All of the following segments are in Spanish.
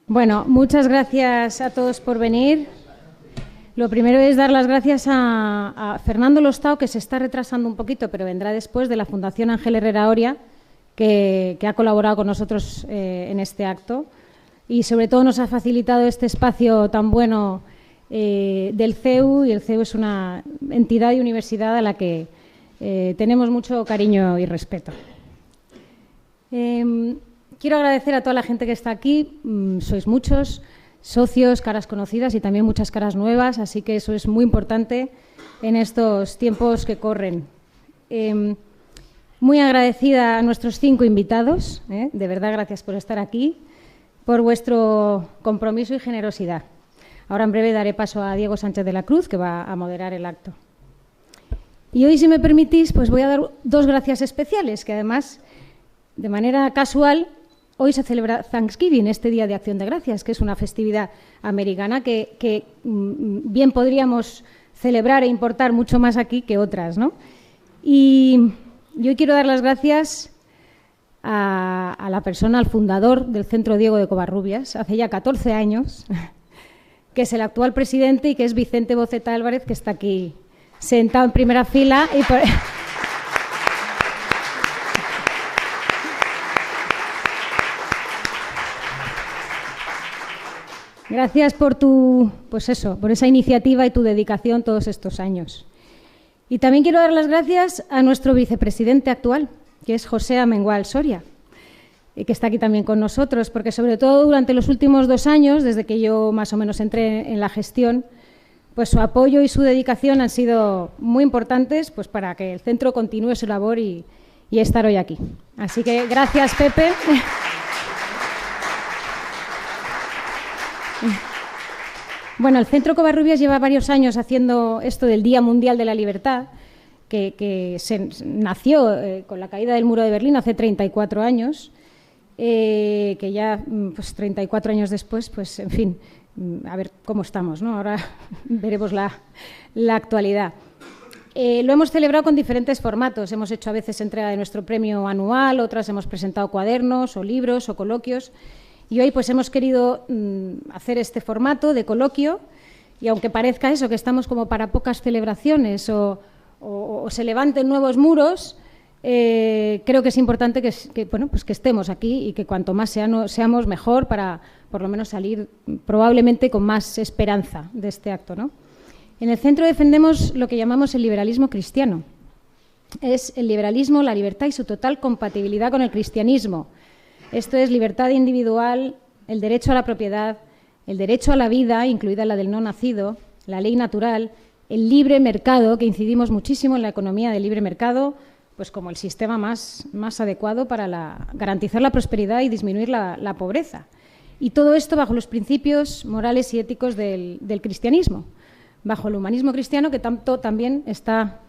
Bueno, muchas gracias a todos por venir. Lo primero es dar las gracias a Fernando Lostao, que se está retrasando un poquito, pero vendrá después, de la Fundación Ángel Herrera Oria, que ha colaborado con nosotros en este acto y sobre todo nos ha facilitado este espacio tan bueno del CEU, y el CEU es una entidad y universidad a la que tenemos mucho cariño y respeto. Quiero agradecer a toda la gente que está aquí, sois muchos, socios, caras conocidas y también muchas caras nuevas, así que eso es muy importante en estos tiempos que corren. Muy agradecida a nuestros 5 invitados, de verdad gracias por estar aquí, por vuestro compromiso y generosidad. Ahora en breve daré paso a Diego Sánchez de la Cruz, que va a moderar el acto. Y hoy, si me permitís, pues voy a dar 2 gracias especiales, que además, de manera casual, hoy se celebra Thanksgiving, este Día de Acción de Gracias, que es una festividad americana que bien podríamos celebrar e importar mucho más aquí que otras, ¿no? Y yo quiero dar las gracias a la persona, al fundador del Centro Diego de Covarrubias, hace ya 14 años, que es el actual presidente y que es Vicente Boceta Álvarez, que está aquí sentado en primera fila. Y Gracias por por esa iniciativa y tu dedicación todos estos años. Y también quiero dar las gracias a nuestro vicepresidente actual, que es José Amengual Soria, que está aquí también con nosotros, porque sobre todo durante los últimos 2 años, desde que yo más o menos entré en la gestión, pues su apoyo y su dedicación han sido muy importantes, pues para que el centro continúe su labor y estar hoy aquí. Así que gracias, Pepe. Bueno, el Centro Covarrubias lleva varios años haciendo esto del Día Mundial de la Libertad, que nació con la caída del muro de Berlín hace 34 años, que ya pues 34 años después, pues en fin, a ver cómo estamos, ¿no? Ahora veremos la actualidad. Lo hemos celebrado con diferentes formatos. Hemos hecho a veces entrega de nuestro premio anual, otras hemos presentado cuadernos o libros o coloquios. Y hoy pues hemos querido hacer este formato de coloquio, y aunque parezca eso, que estamos como para pocas celebraciones o se levanten nuevos muros, creo que es importante que estemos aquí y que cuanto más seamos mejor, para por lo menos salir probablemente con más esperanza de este acto, ¿no? En el centro defendemos lo que llamamos el liberalismo cristiano. Es el liberalismo, la libertad y su total compatibilidad con el cristianismo. Esto es libertad individual, el derecho a la propiedad, el derecho a la vida, incluida la del no nacido, la ley natural, el libre mercado, que incidimos muchísimo en la economía del libre mercado, pues como el sistema más adecuado para garantizar la prosperidad y disminuir la pobreza. Y todo esto bajo los principios morales y éticos del cristianismo, bajo el humanismo cristiano, que tanto también está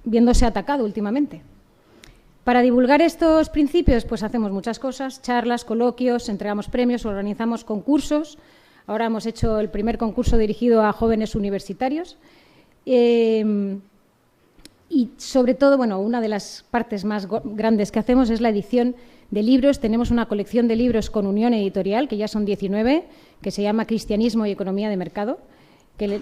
viéndose atacado últimamente. Para divulgar estos principios, pues hacemos muchas cosas: charlas, coloquios, entregamos premios, organizamos concursos. Ahora hemos hecho el primer concurso dirigido a jóvenes universitarios. Y sobre todo, bueno, una de las partes más grandes que hacemos es la edición de libros. Tenemos una colección de libros con Unión Editorial, que ya son 19, que se llama Cristianismo y Economía de Mercado, que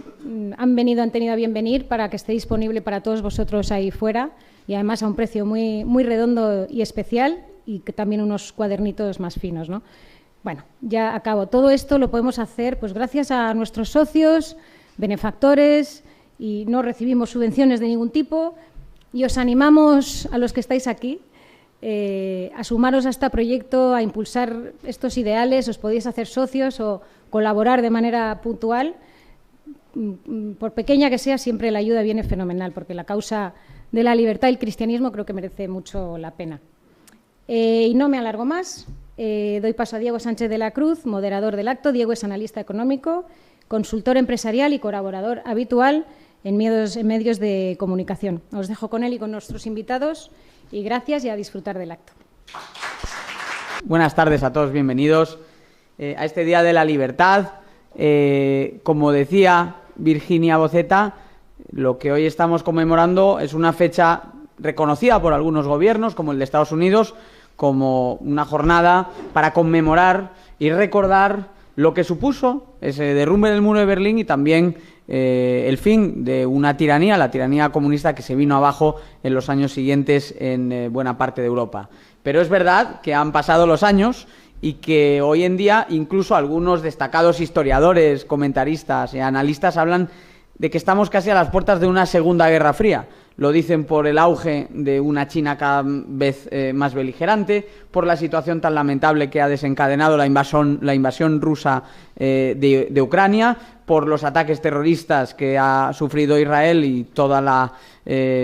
han tenido a bien venir para que esté disponible para todos vosotros ahí fuera, y además a un precio muy redondo y especial, y que también unos cuadernitos más finos, ¿no? Bueno, ya acabo. Todo esto lo podemos hacer pues gracias a nuestros socios, benefactores, y no recibimos subvenciones de ningún tipo, y os animamos a los que estáis aquí a sumaros a este proyecto, a impulsar estos ideales. Os podéis hacer socios o colaborar de manera puntual. Por pequeña que sea, siempre la ayuda viene fenomenal, porque la causa de la libertad y el cristianismo creo que merece mucho la pena. Y no me alargo más, doy paso a Diego Sánchez de la Cruz, moderador del acto. Diego es analista económico, consultor empresarial y colaborador habitual en medios de comunicación. Os dejo con él y con nuestros invitados, y gracias, y a disfrutar del acto. Buenas tardes a todos, bienvenidos a este Día de la Libertad. Como decía Virginia Boceta, lo que hoy estamos conmemorando es una fecha reconocida por algunos gobiernos, como el de Estados Unidos, como una jornada para conmemorar y recordar lo que supuso ese derrumbe del muro de Berlín y también el fin de una tiranía, la tiranía comunista que se vino abajo en los años siguientes en buena parte de Europa. Pero es verdad que han pasado los años y que hoy en día incluso algunos destacados historiadores, comentaristas y analistas hablan de que estamos casi a las puertas de una segunda guerra fría. Lo dicen por el auge de una China cada vez más beligerante, por la situación tan lamentable que ha desencadenado la invasión rusa de Ucrania, por los ataques terroristas que ha sufrido Israel y toda la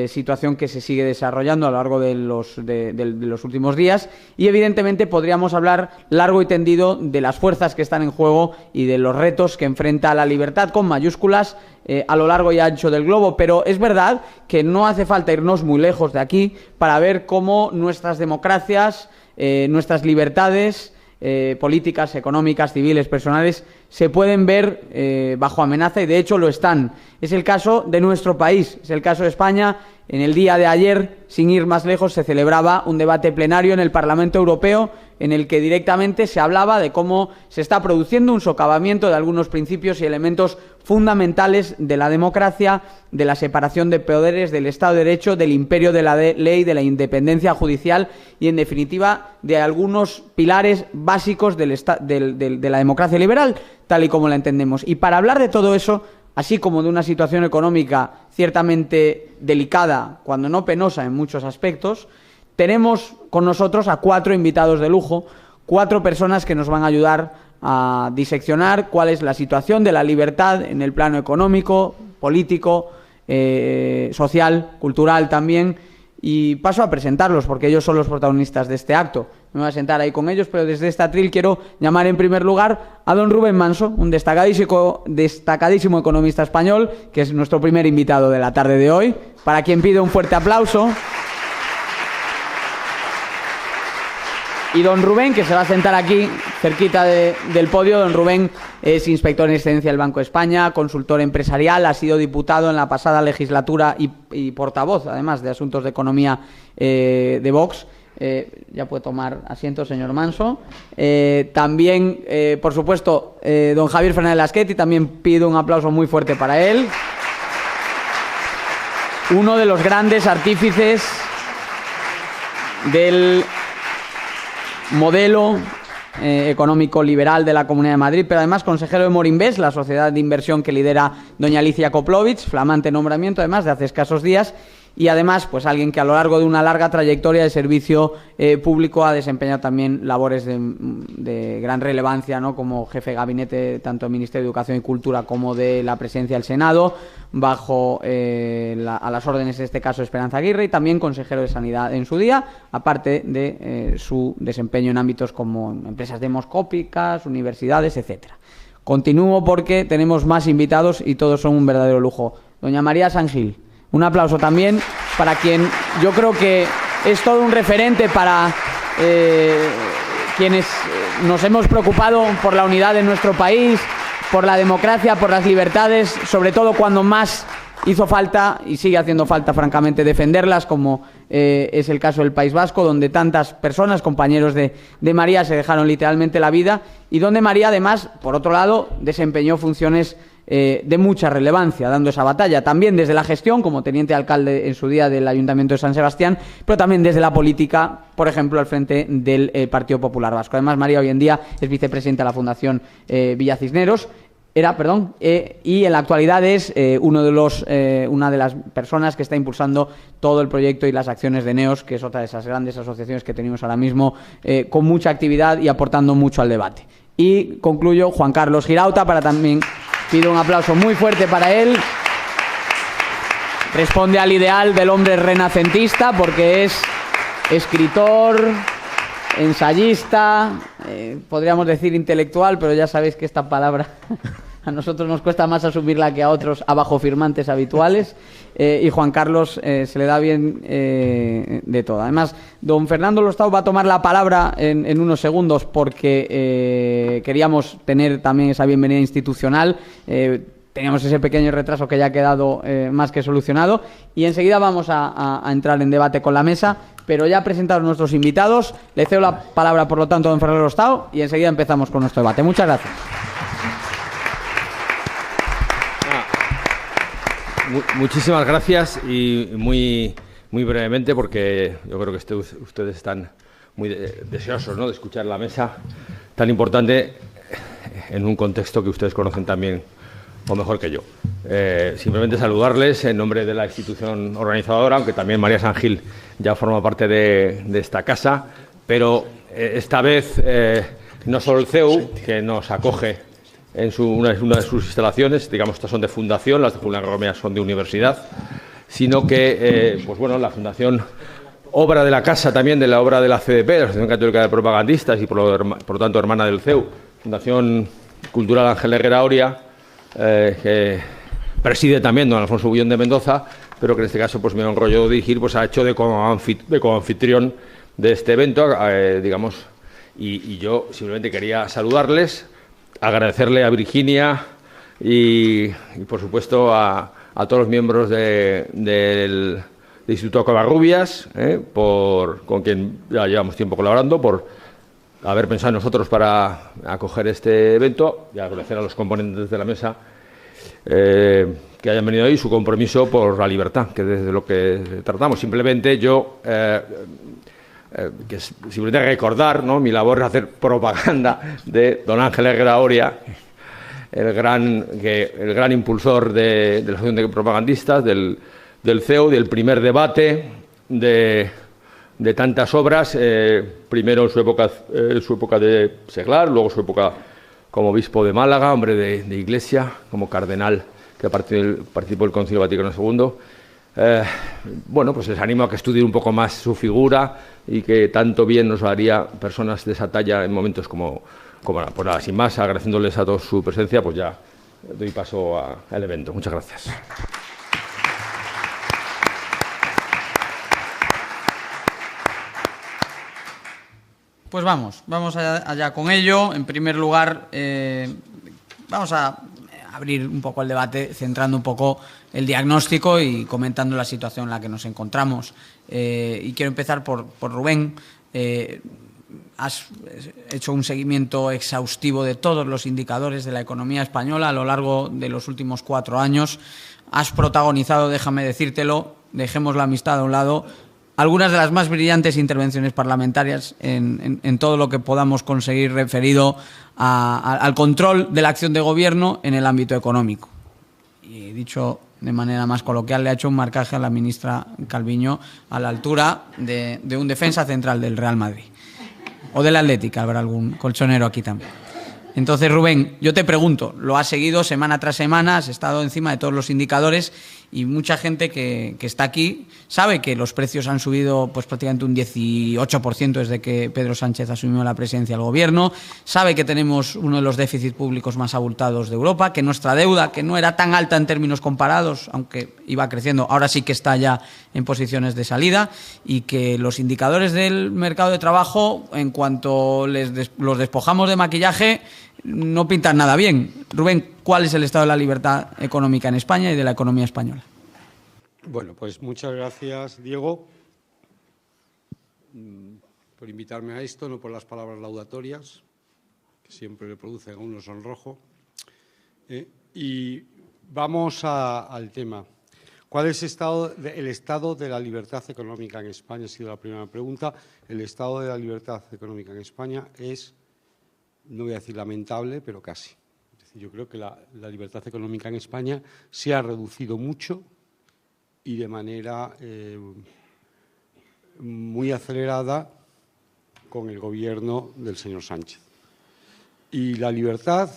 situación que se sigue desarrollando a lo largo de los últimos días. Y evidentemente podríamos hablar largo y tendido de las fuerzas que están en juego y de los retos que enfrenta la libertad con mayúsculas a lo largo y ancho del globo, pero es verdad que no hace falta irnos muy lejos de aquí para ver cómo nuestras democracias, nuestras libertades políticas, económicas, civiles, personales, se pueden ver bajo amenaza y de hecho lo están. Es el caso de nuestro país, es el caso de España. En el día de ayer, sin ir más lejos, se celebraba un debate plenario en el Parlamento Europeo en el que directamente se hablaba de cómo se está produciendo un socavamiento de algunos principios y elementos fundamentales de la democracia, de la separación de poderes, del Estado de Derecho, del imperio de la ley, de la independencia judicial y, en definitiva, de algunos pilares básicos de la democracia liberal, tal y como la entendemos. Y para hablar de todo eso, así como de una situación económica ciertamente delicada, cuando no penosa en muchos aspectos, tenemos con nosotros a 4 invitados de lujo, 4 personas que nos van a ayudar a diseccionar cuál es la situación de la libertad en el plano económico, político, social, cultural también. Y paso a presentarlos porque ellos son los protagonistas de este acto. Me voy a sentar ahí con ellos, pero desde este atril quiero llamar en primer lugar a don Rubén Manso, un destacadísimo economista español, que es nuestro primer invitado de la tarde de hoy, para quien pido un fuerte aplauso. Y don Rubén, que se va a sentar aquí, cerquita del podio. Don Rubén es inspector en excedencia del Banco de España, consultor empresarial, ha sido diputado en la pasada legislatura y portavoz, además, de asuntos de economía de Vox. Ya puede tomar asiento, señor Manso. También, por supuesto, don Javier Fernández Lasquet, y también pido un aplauso muy fuerte para él. Uno de los grandes artífices del modelo económico liberal de la Comunidad de Madrid, pero además consejero de Morinvest, la sociedad de inversión que lidera doña Alicia Koplovich, flamante nombramiento además de hace escasos días, y además pues alguien que a lo largo de una larga trayectoria de servicio público ha desempeñado también labores de gran relevancia, ¿no?, como jefe de gabinete tanto del Ministerio de Educación y Cultura como de la presidencia del Senado, bajo a las órdenes, en este caso, de Esperanza Aguirre, y también consejero de Sanidad en su día, aparte de su desempeño en ámbitos como empresas demoscópicas, universidades, etcétera. Continúo porque tenemos más invitados y todos son un verdadero lujo. Doña María San Gil. Un aplauso también para quien yo creo que es todo un referente para quienes nos hemos preocupado por la unidad de nuestro país, por la democracia, por las libertades, sobre todo cuando más hizo falta y sigue haciendo falta, francamente, defenderlas, como es el caso del País Vasco, donde tantas personas, compañeros de María, se dejaron literalmente la vida y donde María, además, por otro lado, desempeñó funciones de mucha relevancia, dando esa batalla, también desde la gestión, como teniente alcalde en su día del Ayuntamiento de San Sebastián, pero también desde la política, por ejemplo, al frente del Partido Popular Vasco. Además, María hoy en día es vicepresidenta de la Fundación Villa Cisneros, y en la actualidad es una de las personas que está impulsando todo el proyecto y las acciones de NEOS, que es otra de esas grandes asociaciones que tenemos ahora mismo, con mucha actividad y aportando mucho al debate. Y concluyo, Juan Carlos Girauta, pido un aplauso muy fuerte para él. Responde al ideal del hombre renacentista porque es escritor, ensayista, podríamos decir intelectual, pero ya sabéis que esta palabra a nosotros nos cuesta más asumirla que a otros abajofirmantes habituales, y Juan Carlos se le da bien de todo. Además, don Fernando Lostau va a tomar la palabra en unos segundos porque queríamos tener también esa bienvenida institucional. teníamos ese pequeño retraso que ya ha quedado más que solucionado, y enseguida vamos a entrar en debate con la mesa, pero ya presentados nuestros invitados, le cedo la palabra, por lo tanto, a don Fernando Lostao, y enseguida empezamos con nuestro debate. Muchas gracias. Muchísimas gracias, y muy brevemente, porque yo creo que ustedes están muy deseosos, ¿no?, de escuchar la mesa tan importante en un contexto que ustedes conocen también o mejor que yo. Simplemente saludarles en nombre de la institución organizadora, aunque también María San Gil ya forma parte de esta casa, pero esta vez no solo el CEU, que nos acoge en una de sus instalaciones, digamos, estas son de fundación, las de Julián Romea son de universidad, sino que, pues bueno, la fundación, obra de la casa también, de la obra de la CDP, la Asociación Católica de Propagandistas, y por lo tanto hermana del CEU, Fundación Cultural Ángel Herrera Oria, que preside también don Alfonso Bullón de Mendoza, pero que en este caso pues me honro yo dirigir, pues ha hecho de coanfitrión de este evento, digamos, y yo simplemente quería saludarles, agradecerle a Virginia y por supuesto a todos los miembros del Instituto Covarrubias, con quien ya llevamos tiempo colaborando, por haber pensado en nosotros para acoger este evento, y agradecer a los componentes de la mesa que hayan venido ahí, su compromiso por la libertad, que es de lo que tratamos. Simplemente yo simplemente recordar, ¿no?, mi labor es hacer propaganda de don Ángel Herrera Oria, el gran impulsor de la Asociación de Propagandistas, del CEU, del primer debate, de tantas obras, primero en su época de seglar, luego su época como obispo de Málaga, hombre de iglesia, como cardenal que participó del Concilio Vaticano II. Bueno, pues les animo a que estudien un poco más su figura, y que tanto bien nos haría personas de esa talla en momentos como ahora. Pues nada, sin más, agradeciéndoles a todos su presencia, pues ya doy paso al evento. Muchas gracias. Pues vamos allá con ello. En primer lugar, vamos a abrir un poco el debate, centrando un poco el diagnóstico y comentando la situación en la que nos encontramos. Y quiero empezar por Rubén. Has hecho un seguimiento exhaustivo de todos los indicadores de la economía española a lo largo de los últimos 4 años. Has protagonizado, déjame decírtelo, dejemos la amistad a un lado, algunas de las más brillantes intervenciones parlamentarias en todo lo que podamos conseguir referido al control de la acción de gobierno en el ámbito económico. Y dicho de manera más coloquial, le ha hecho un marcaje a la ministra Calviño a la altura de un defensa central del Real Madrid. O del Atlético, habrá algún colchonero aquí también. Entonces, Rubén, yo te pregunto, lo has seguido semana tras semana, has estado encima de todos los indicadores, y mucha gente que está aquí sabe que los precios han subido pues prácticamente un 18% desde que Pedro Sánchez asumió la presidencia del gobierno, sabe que tenemos uno de los déficits públicos más abultados de Europa, que nuestra deuda, que no era tan alta en términos comparados, aunque iba creciendo, ahora sí que está ya en posiciones de salida, y que los indicadores del mercado de trabajo, en cuanto los despojamos de maquillaje, no pintan nada bien. Rubén, ¿cuál es el estado de la libertad económica en España y de la economía española? Bueno, pues muchas gracias, Diego, por invitarme a esto, no por las palabras laudatorias, que siempre le producen a uno sonrojo. Y vamos al tema. ¿Cuál es el estado de la libertad económica en España? Ha sido la primera pregunta. El estado de la libertad económica en España es, no voy a decir lamentable, pero casi. Es decir, yo creo que la libertad económica en España se ha reducido mucho y de manera muy acelerada con el gobierno del señor Sánchez. Y la libertad,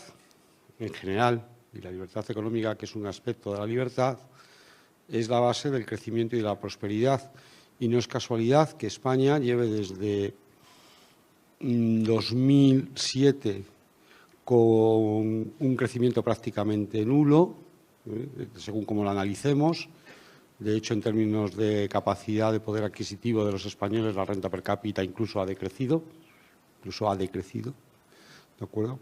en general, y la libertad económica, que es un aspecto de la libertad, es la base del crecimiento y de la prosperidad. Y no es casualidad que España lleve desde 2007 con un crecimiento prácticamente nulo, según como lo analicemos. De hecho, en términos de capacidad de poder adquisitivo de los españoles, la renta per cápita incluso ha decrecido, ¿de acuerdo?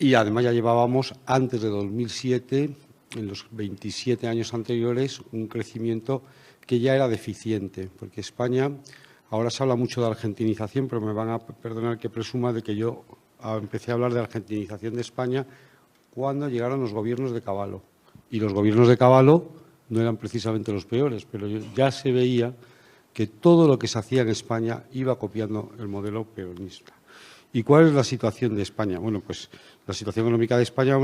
y además ya llevábamos, antes de 2007, en los 27 años anteriores, un crecimiento que ya era deficiente, porque España, ahora se habla mucho de argentinización, pero me van a perdonar que presuma de que yo empecé a hablar de argentinización de España cuando llegaron los gobiernos de Cavallo. Y los gobiernos de Cavallo no eran precisamente los peores, pero ya se veía que todo lo que se hacía en España iba copiando el modelo peronista. ¿Y cuál es la situación de España? Bueno, pues la situación económica de España,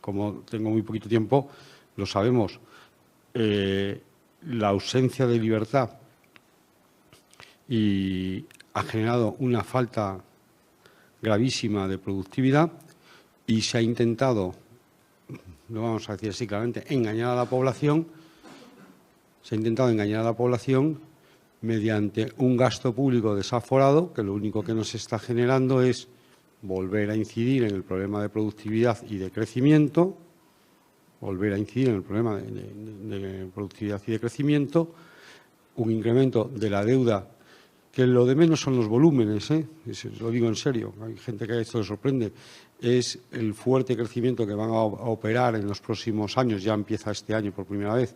como tengo muy poquito tiempo, lo sabemos. La ausencia de libertad y ha generado una falta gravísima de productividad y se ha intentado, lo vamos a decir así claramente, engañar a la población. Se ha intentado engañar a la población mediante un gasto público desaforado, que lo único que nos está generando es volver a incidir en el problema de productividad y de crecimiento, volver a incidir en el problema de productividad y de crecimiento, un incremento de la deuda, que lo de menos son los volúmenes, lo digo en serio, hay gente que a esto le sorprende, es el fuerte crecimiento que van a operar en los próximos años, ya empieza este año por primera vez,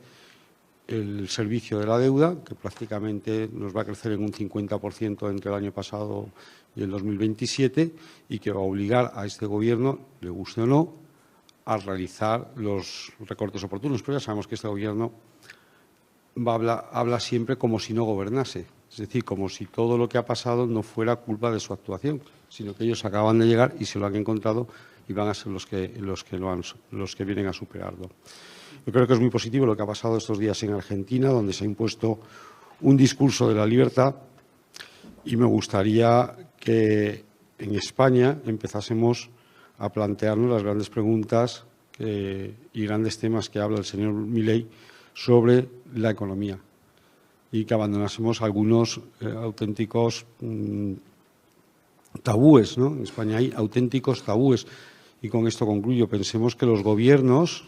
el servicio de la deuda, que prácticamente nos va a crecer en un 50% entre el año pasado y el 2027, y que va a obligar a este Gobierno, le guste o no, a realizar los recortes oportunos. Pero ya sabemos que este Gobierno habla siempre como si no gobernase, es decir, como si todo lo que ha pasado no fuera culpa de su actuación, sino que ellos acaban de llegar y se lo han encontrado y van a ser los que vienen a superarlo. Yo creo que es muy positivo lo que ha pasado estos días en Argentina, donde se ha impuesto un discurso de la libertad, y me gustaría que en España empezásemos a plantearnos las grandes preguntas y grandes temas que habla el señor Milei sobre la economía, y que abandonásemos algunos auténticos tabúes, ¿no? En España hay auténticos tabúes, y con esto concluyo. Pensemos que los gobiernos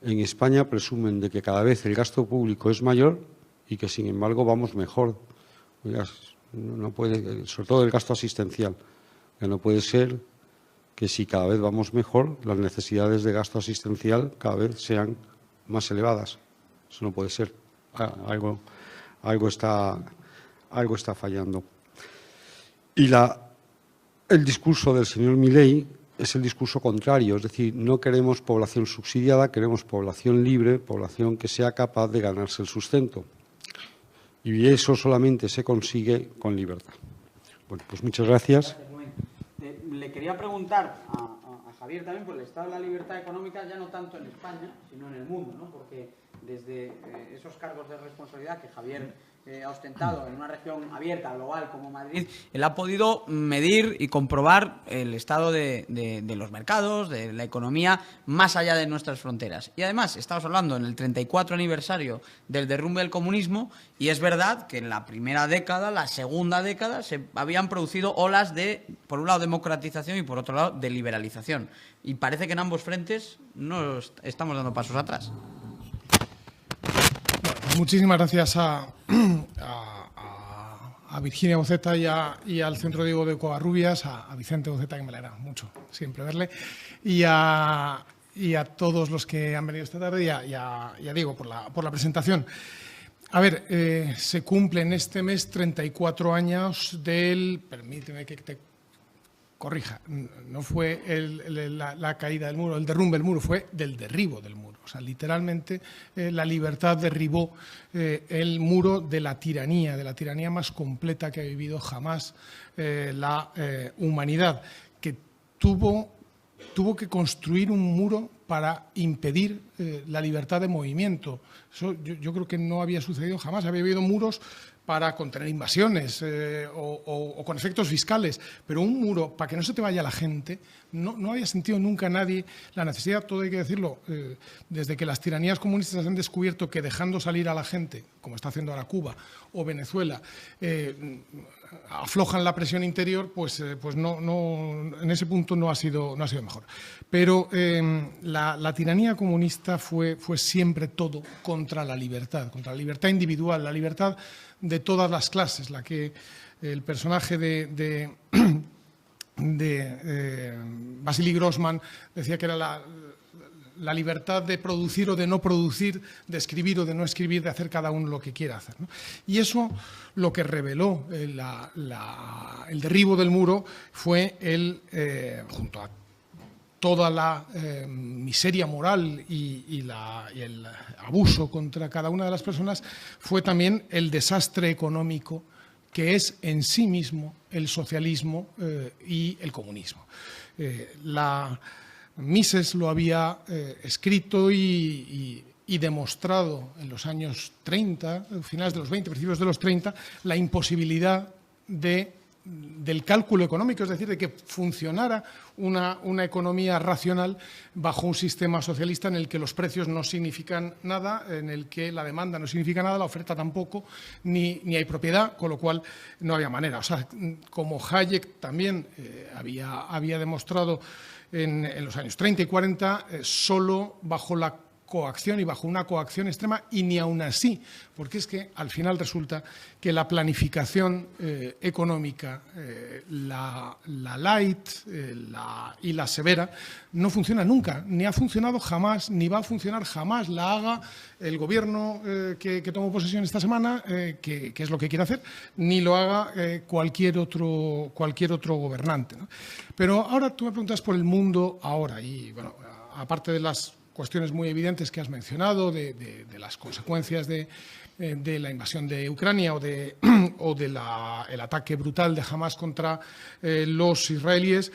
en España presumen de que cada vez el gasto público es mayor y que, sin embargo, vamos mejor. No puede, sobre todo el gasto asistencial, que no puede ser que, si cada vez vamos mejor, las necesidades de gasto asistencial cada vez sean más elevadas. Eso no puede ser. Algo está fallando. Y el discurso del señor Milei es el discurso contrario, es decir, no queremos población subsidiada, queremos población libre, población que sea capaz de ganarse el sustento. Y eso solamente se consigue con libertad. Bueno, pues muchas gracias. Le quería preguntar a Javier también por el estado de la libertad económica, ya no tanto en España, sino en el mundo, ¿no? Porque desde esos cargos de responsabilidad que Javier ha ostentado en una región abierta, global como Madrid, él ha podido medir y comprobar el estado de los mercados, de la economía, más allá de nuestras fronteras. Y además, estamos hablando en el 34 aniversario del derrumbe del comunismo, y es verdad que en la primera década, la segunda década, se habían producido olas de, por un lado, democratización y por otro lado, de liberalización. Y parece que en ambos frentes no estamos dando pasos atrás. Muchísimas gracias a Virginia Boceta y al Centro Diego de Covarrubias, a Vicente Boceta, que me alegra mucho siempre verle, y a todos los que han venido esta tarde, y a Diego por la presentación. A ver, se cumplen este mes 34 años del, permíteme que te corrija, no fue la caída del muro, el derrumbe del muro, fue del derribo del muro. O sea, literalmente la libertad derribó el muro de la tiranía más completa que ha vivido jamás la humanidad, que tuvo que construir un muro para impedir la libertad de movimiento. Eso yo creo que no había sucedido jamás. Había habido muros para contener invasiones o con efectos fiscales, pero un muro para que no se te vaya la gente, no había sentido nunca nadie la necesidad, todo hay que decirlo, desde que las tiranías comunistas han descubierto que dejando salir a la gente, como está haciendo ahora Cuba o Venezuela, aflojan la presión interior, pues no, en ese punto no ha sido mejor. Pero la tiranía comunista fue siempre todo contra la libertad individual, la libertad de todas las clases, la que el personaje de Vasily Grossman decía que era la libertad de producir o de no producir, de escribir o de no escribir, de hacer cada uno lo que quiera hacer, ¿no? Y eso lo que reveló el derribo del muro fue junto a toda la miseria moral y el abuso contra cada una de las personas, fue también el desastre económico que es en sí mismo el socialismo y el comunismo. Mises lo había escrito y demostrado en los años 30, finales de los 20, principios de los 30, la imposibilidad del cálculo económico, es decir, de que funcionara una economía racional bajo un sistema socialista en el que los precios no significan nada, en el que la demanda no significa nada, la oferta tampoco, ni hay propiedad, con lo cual no había manera. O sea, como Hayek también había demostrado en los años 30 y 40, solo bajo la coacción y bajo una coacción extrema, y ni aún así, porque es que al final resulta que la planificación económica, la light y la severa, no funciona nunca, ni ha funcionado jamás, ni va a funcionar jamás, la haga el gobierno que tomó posesión esta semana, que es lo que quiere hacer, ni lo haga cualquier otro gobernante, ¿no? Pero ahora tú me preguntas por el mundo ahora, y bueno, aparte de las cuestiones muy evidentes que has mencionado, de las consecuencias de la invasión de Ucrania o del ataque brutal de Hamás contra los israelíes,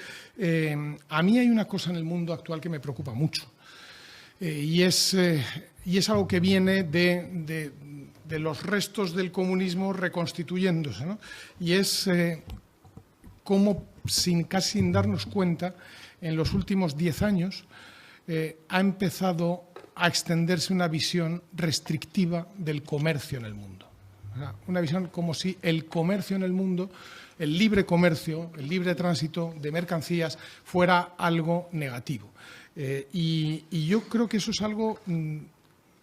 a mí hay una cosa en el mundo actual que me preocupa mucho, y es algo que viene de los restos del comunismo reconstituyéndose, ¿no? Y es cómo, casi sin darnos cuenta, en los últimos 10 años, ha empezado a extenderse una visión restrictiva del comercio en el mundo. Una visión como si el comercio en el mundo, el libre comercio, el libre tránsito de mercancías fuera algo negativo. Y yo creo que eso es algo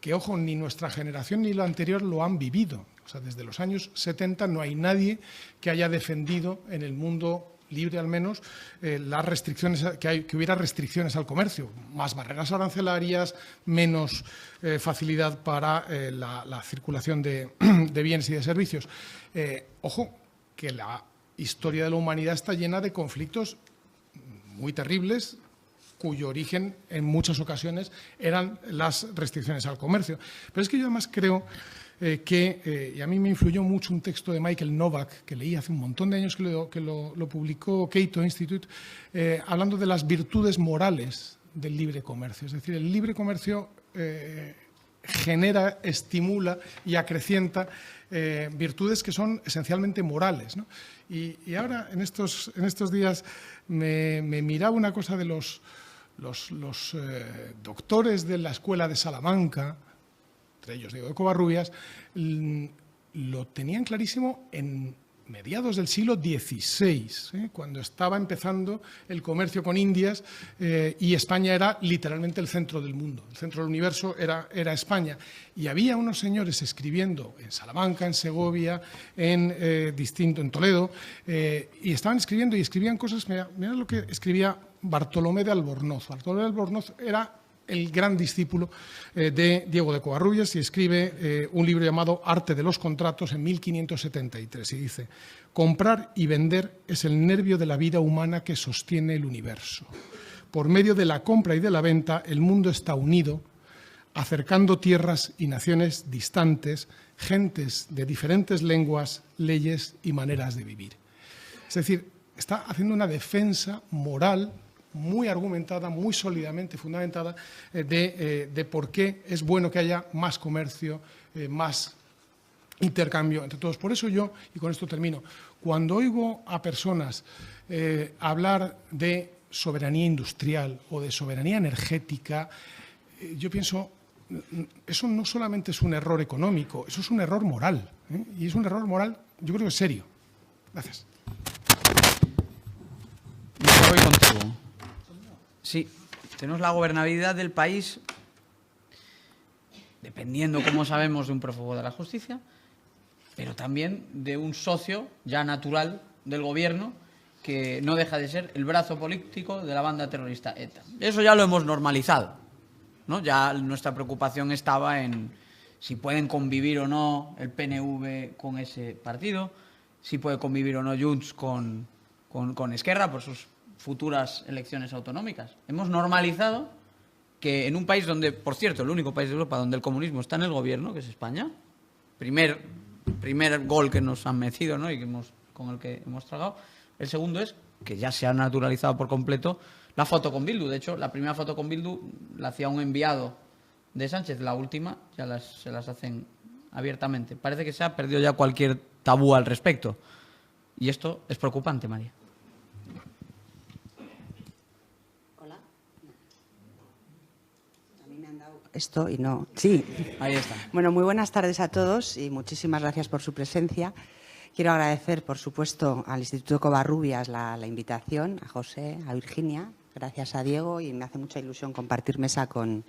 que, ojo, ni nuestra generación ni la anterior lo han vivido. O sea, desde los años 70 no hay nadie que haya defendido en el mundo libre, al menos, las restricciones, que hubiera restricciones al comercio, más barreras arancelarias, menos facilidad para la circulación de bienes y de servicios. Ojo, que la historia de la humanidad está llena de conflictos muy terribles, cuyo origen en muchas ocasiones eran las restricciones al comercio. Pero es que yo además creo y a mí me influyó mucho un texto de Michael Novak, que leí hace un montón de años, que lo publicó Cato Institute, hablando de las virtudes morales del libre comercio. Es decir, el libre comercio genera, estimula y acrecienta virtudes que son esencialmente morales, ¿no? Y ahora, en estos días, me miraba una cosa de los doctores de la Escuela de Salamanca, entre ellos Diego de Covarrubias, lo tenían clarísimo en mediados del siglo XVI, cuando estaba empezando el comercio con Indias, y España era literalmente el centro del mundo, el centro del universo era España. Y había unos señores escribiendo en Salamanca, en Segovia, en Toledo, y estaban escribiendo y escribían cosas. Mira lo que escribía Bartolomé de Albornoz. Bartolomé de Albornoz era el gran discípulo de Diego de Covarrubias, y escribe un libro llamado Arte de los Contratos en 1573, y dice: comprar y vender es el nervio de la vida humana que sostiene el universo. Por medio de la compra y de la venta, el mundo está unido, acercando tierras y naciones distantes, gentes de diferentes lenguas, leyes y maneras de vivir. Es decir, está haciendo una defensa moral muy argumentada, muy sólidamente fundamentada, de por qué es bueno que haya más comercio, más intercambio entre todos. Por eso yo, y con esto termino, cuando oigo a personas hablar de soberanía industrial o de soberanía energética, yo pienso, eso no solamente es un error económico, eso es un error moral, y es un error moral, yo creo que es serio. Gracias. Yo voy contigo. Sí, tenemos la gobernabilidad del país, dependiendo, como sabemos, de un prófugo de la justicia, pero también de un socio ya natural del gobierno, que no deja de ser el brazo político de la banda terrorista ETA. Eso ya lo hemos normalizado, ¿no? Ya nuestra preocupación estaba en si pueden convivir o no el PNV con ese partido, si puede convivir o no Junts con Esquerra por sus futuras elecciones autonómicas. Hemos normalizado que en un país donde, por cierto, el único país de Europa donde el comunismo está en el gobierno, que es España, primer gol que nos han metido, ¿no? Y con el que hemos tragado. El segundo es que ya se ha naturalizado por completo la foto con Bildu. De hecho, la primera foto con Bildu la hacía un enviado de Sánchez. La última ya se las hacen abiertamente. Parece que se ha perdido ya cualquier tabú al respecto. Y esto es preocupante, María. Hola. A mí me han dado esto y no. Sí. Ahí está. Bueno, muy buenas tardes a todos y muchísimas gracias por su presencia. Quiero agradecer, por supuesto, al Instituto Covarrubias la invitación, a José, a Virginia, gracias a Diego, y me hace mucha ilusión compartir mesa con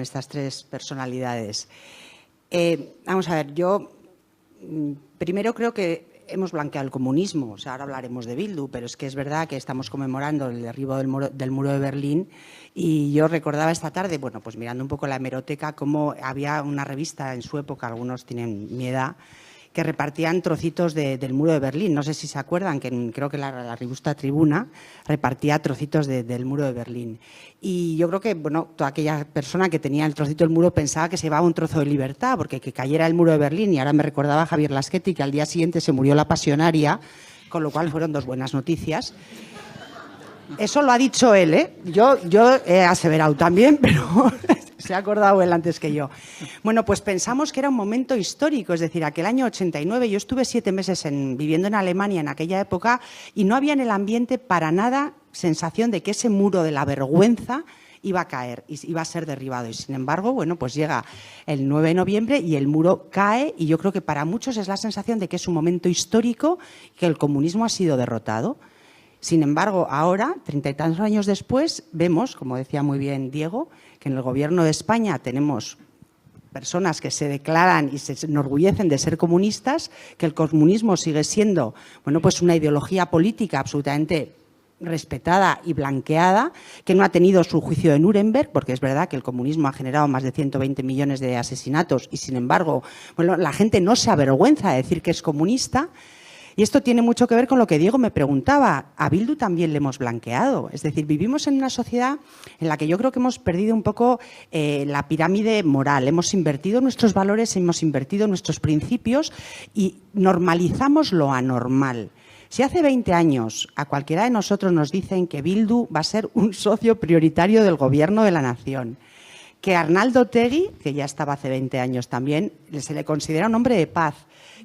estas tres personalidades. Vamos a ver, yo primero creo que hemos blanqueado el comunismo, o sea, ahora hablaremos de Bildu, pero es que es verdad que estamos conmemorando el derribo del muro de Berlín y yo recordaba esta tarde, bueno, pues mirando un poco la hemeroteca, cómo había una revista en su época, algunos tienen mi edad, que repartían trocitos del muro de Berlín. No sé si se acuerdan, que creo que la revista Tribuna repartía trocitos del muro de Berlín. Y yo creo que, bueno, toda aquella persona que tenía el trocito del muro pensaba que se llevaba un trozo de libertad, porque que cayera el muro de Berlín, y ahora me recordaba Javier Lasqueti que al día siguiente se murió la pasionaria, con lo cual fueron dos buenas noticias. Eso lo ha dicho él, ¿eh? Yo he aseverado también, pero se ha acordado él antes que yo. Bueno, pues pensamos que era un momento histórico, es decir, aquel año 89, yo estuve 7 meses viviendo en Alemania en aquella época y no había en el ambiente para nada sensación de que ese muro de la vergüenza iba a caer, iba a ser derribado. Y sin embargo, bueno, pues llega el 9 de noviembre y el muro cae y yo creo que para muchos es la sensación de que es un momento histórico, que el comunismo ha sido derrotado. Sin embargo, ahora, 30 y tantos años después, vemos, como decía muy bien Diego, que en el Gobierno de España tenemos personas que se declaran y se enorgullecen de ser comunistas, que el comunismo sigue siendo, bueno, pues una ideología política absolutamente respetada y blanqueada, que no ha tenido su juicio de Nuremberg, porque es verdad que el comunismo ha generado más de 120 millones de asesinatos y, sin embargo, bueno, la gente no se avergüenza de decir que es comunista. Y esto tiene mucho que ver con lo que Diego me preguntaba. A Bildu también le hemos blanqueado. Es decir, vivimos en una sociedad en la que yo creo que hemos perdido un poco la pirámide moral. Hemos invertido nuestros valores, hemos invertido nuestros principios y normalizamos lo anormal. Si hace 20 años a cualquiera de nosotros nos dicen que Bildu va a ser un socio prioritario del Gobierno de la Nación, que Arnaldo Otegi, que ya estaba hace 20 años también, se le considera un hombre de paz,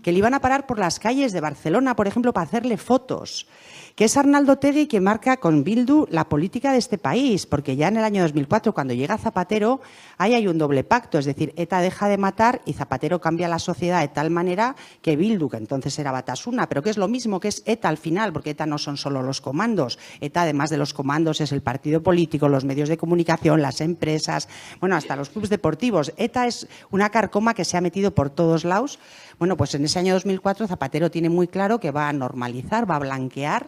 que le iban a parar por las calles de Barcelona, por ejemplo, para hacerle fotos, que es Arnaldo Otegi quien marca con Bildu la política de este país, porque ya en el año 2004, cuando llega Zapatero, ahí hay un doble pacto, es decir, ETA deja de matar y Zapatero cambia la sociedad de tal manera que Bildu, que entonces era Batasuna, pero que es lo mismo que es ETA al final, porque ETA no son solo los comandos, ETA además de los comandos es el partido político, los medios de comunicación, las empresas, bueno, hasta los clubes deportivos. ETA es una carcoma que se ha metido por todos lados. Bueno, pues en ese año 2004 Zapatero tiene muy claro que va a normalizar, va a blanquear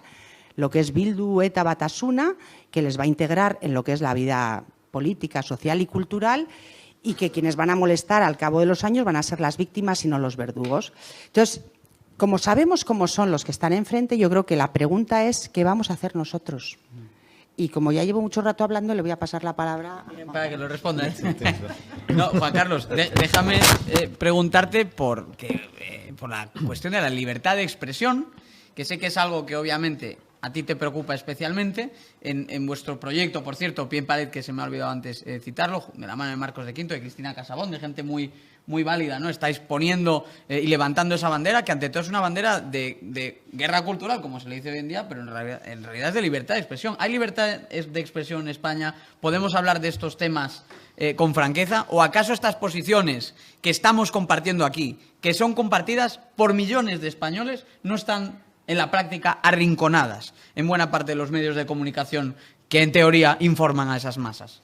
lo que es Bildu, ETA, Batasuna, que les va a integrar en lo que es la vida política, social y cultural, y que quienes van a molestar al cabo de los años van a ser las víctimas y no los verdugos. Entonces, como sabemos cómo son los que están enfrente, yo creo que la pregunta es ¿qué vamos a hacer nosotros? Y como ya llevo mucho rato hablando, le voy a pasar la palabra para que lo responda. No, Juan Carlos, déjame preguntarte por la cuestión de la libertad de expresión, que sé que es algo que obviamente a ti te preocupa especialmente. En vuestro proyecto, por cierto, Pie en Pared, que se me ha olvidado antes citarlo, de la mano de Marcos de Quinto, de Cristina Casabón, de gente muy válida, ¿no? Estáis poniendo y levantando esa bandera, que ante todo es una bandera de guerra cultural, como se le dice hoy en día, pero en realidad es de libertad de expresión. ¿Hay libertad de expresión en España? ¿Podemos hablar de estos temas con franqueza? ¿O acaso estas posiciones que estamos compartiendo aquí, que son compartidas por millones de españoles, no están en la práctica arrinconadas en buena parte de los medios de comunicación que en teoría informan a esas masas?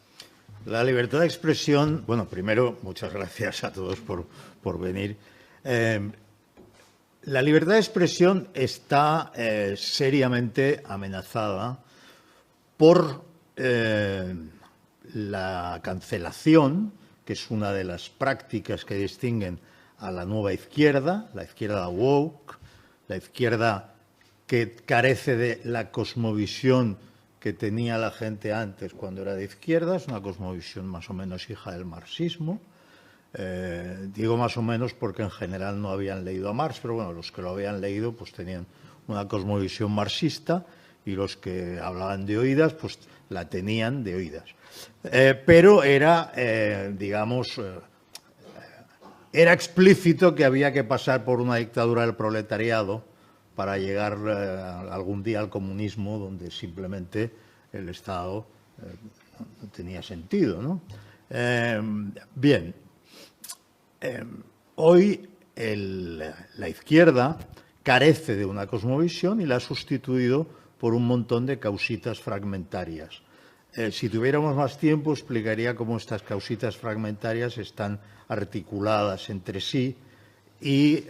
La libertad de expresión, bueno, primero, muchas gracias a todos por venir. La libertad de expresión está seriamente amenazada por la cancelación, que es una de las prácticas que distinguen a la nueva izquierda, la izquierda woke, la izquierda que carece de la cosmovisión que tenía la gente antes cuando era de izquierda, es una cosmovisión más o menos hija del marxismo. Digo más o menos porque en general no habían leído a Marx, pero bueno, los que lo habían leído pues tenían una cosmovisión marxista y los que hablaban de oídas pues la tenían de oídas. Pero era, digamos, era explícito que había que pasar por una dictadura del proletariado para llegar algún día al comunismo, donde simplemente el Estado no tenía sentido, ¿no? Bien. Hoy la izquierda carece de una cosmovisión y la ha sustituido por un montón de causitas fragmentarias. Si tuviéramos más tiempo, explicaría cómo estas causitas fragmentarias están articuladas entre sí y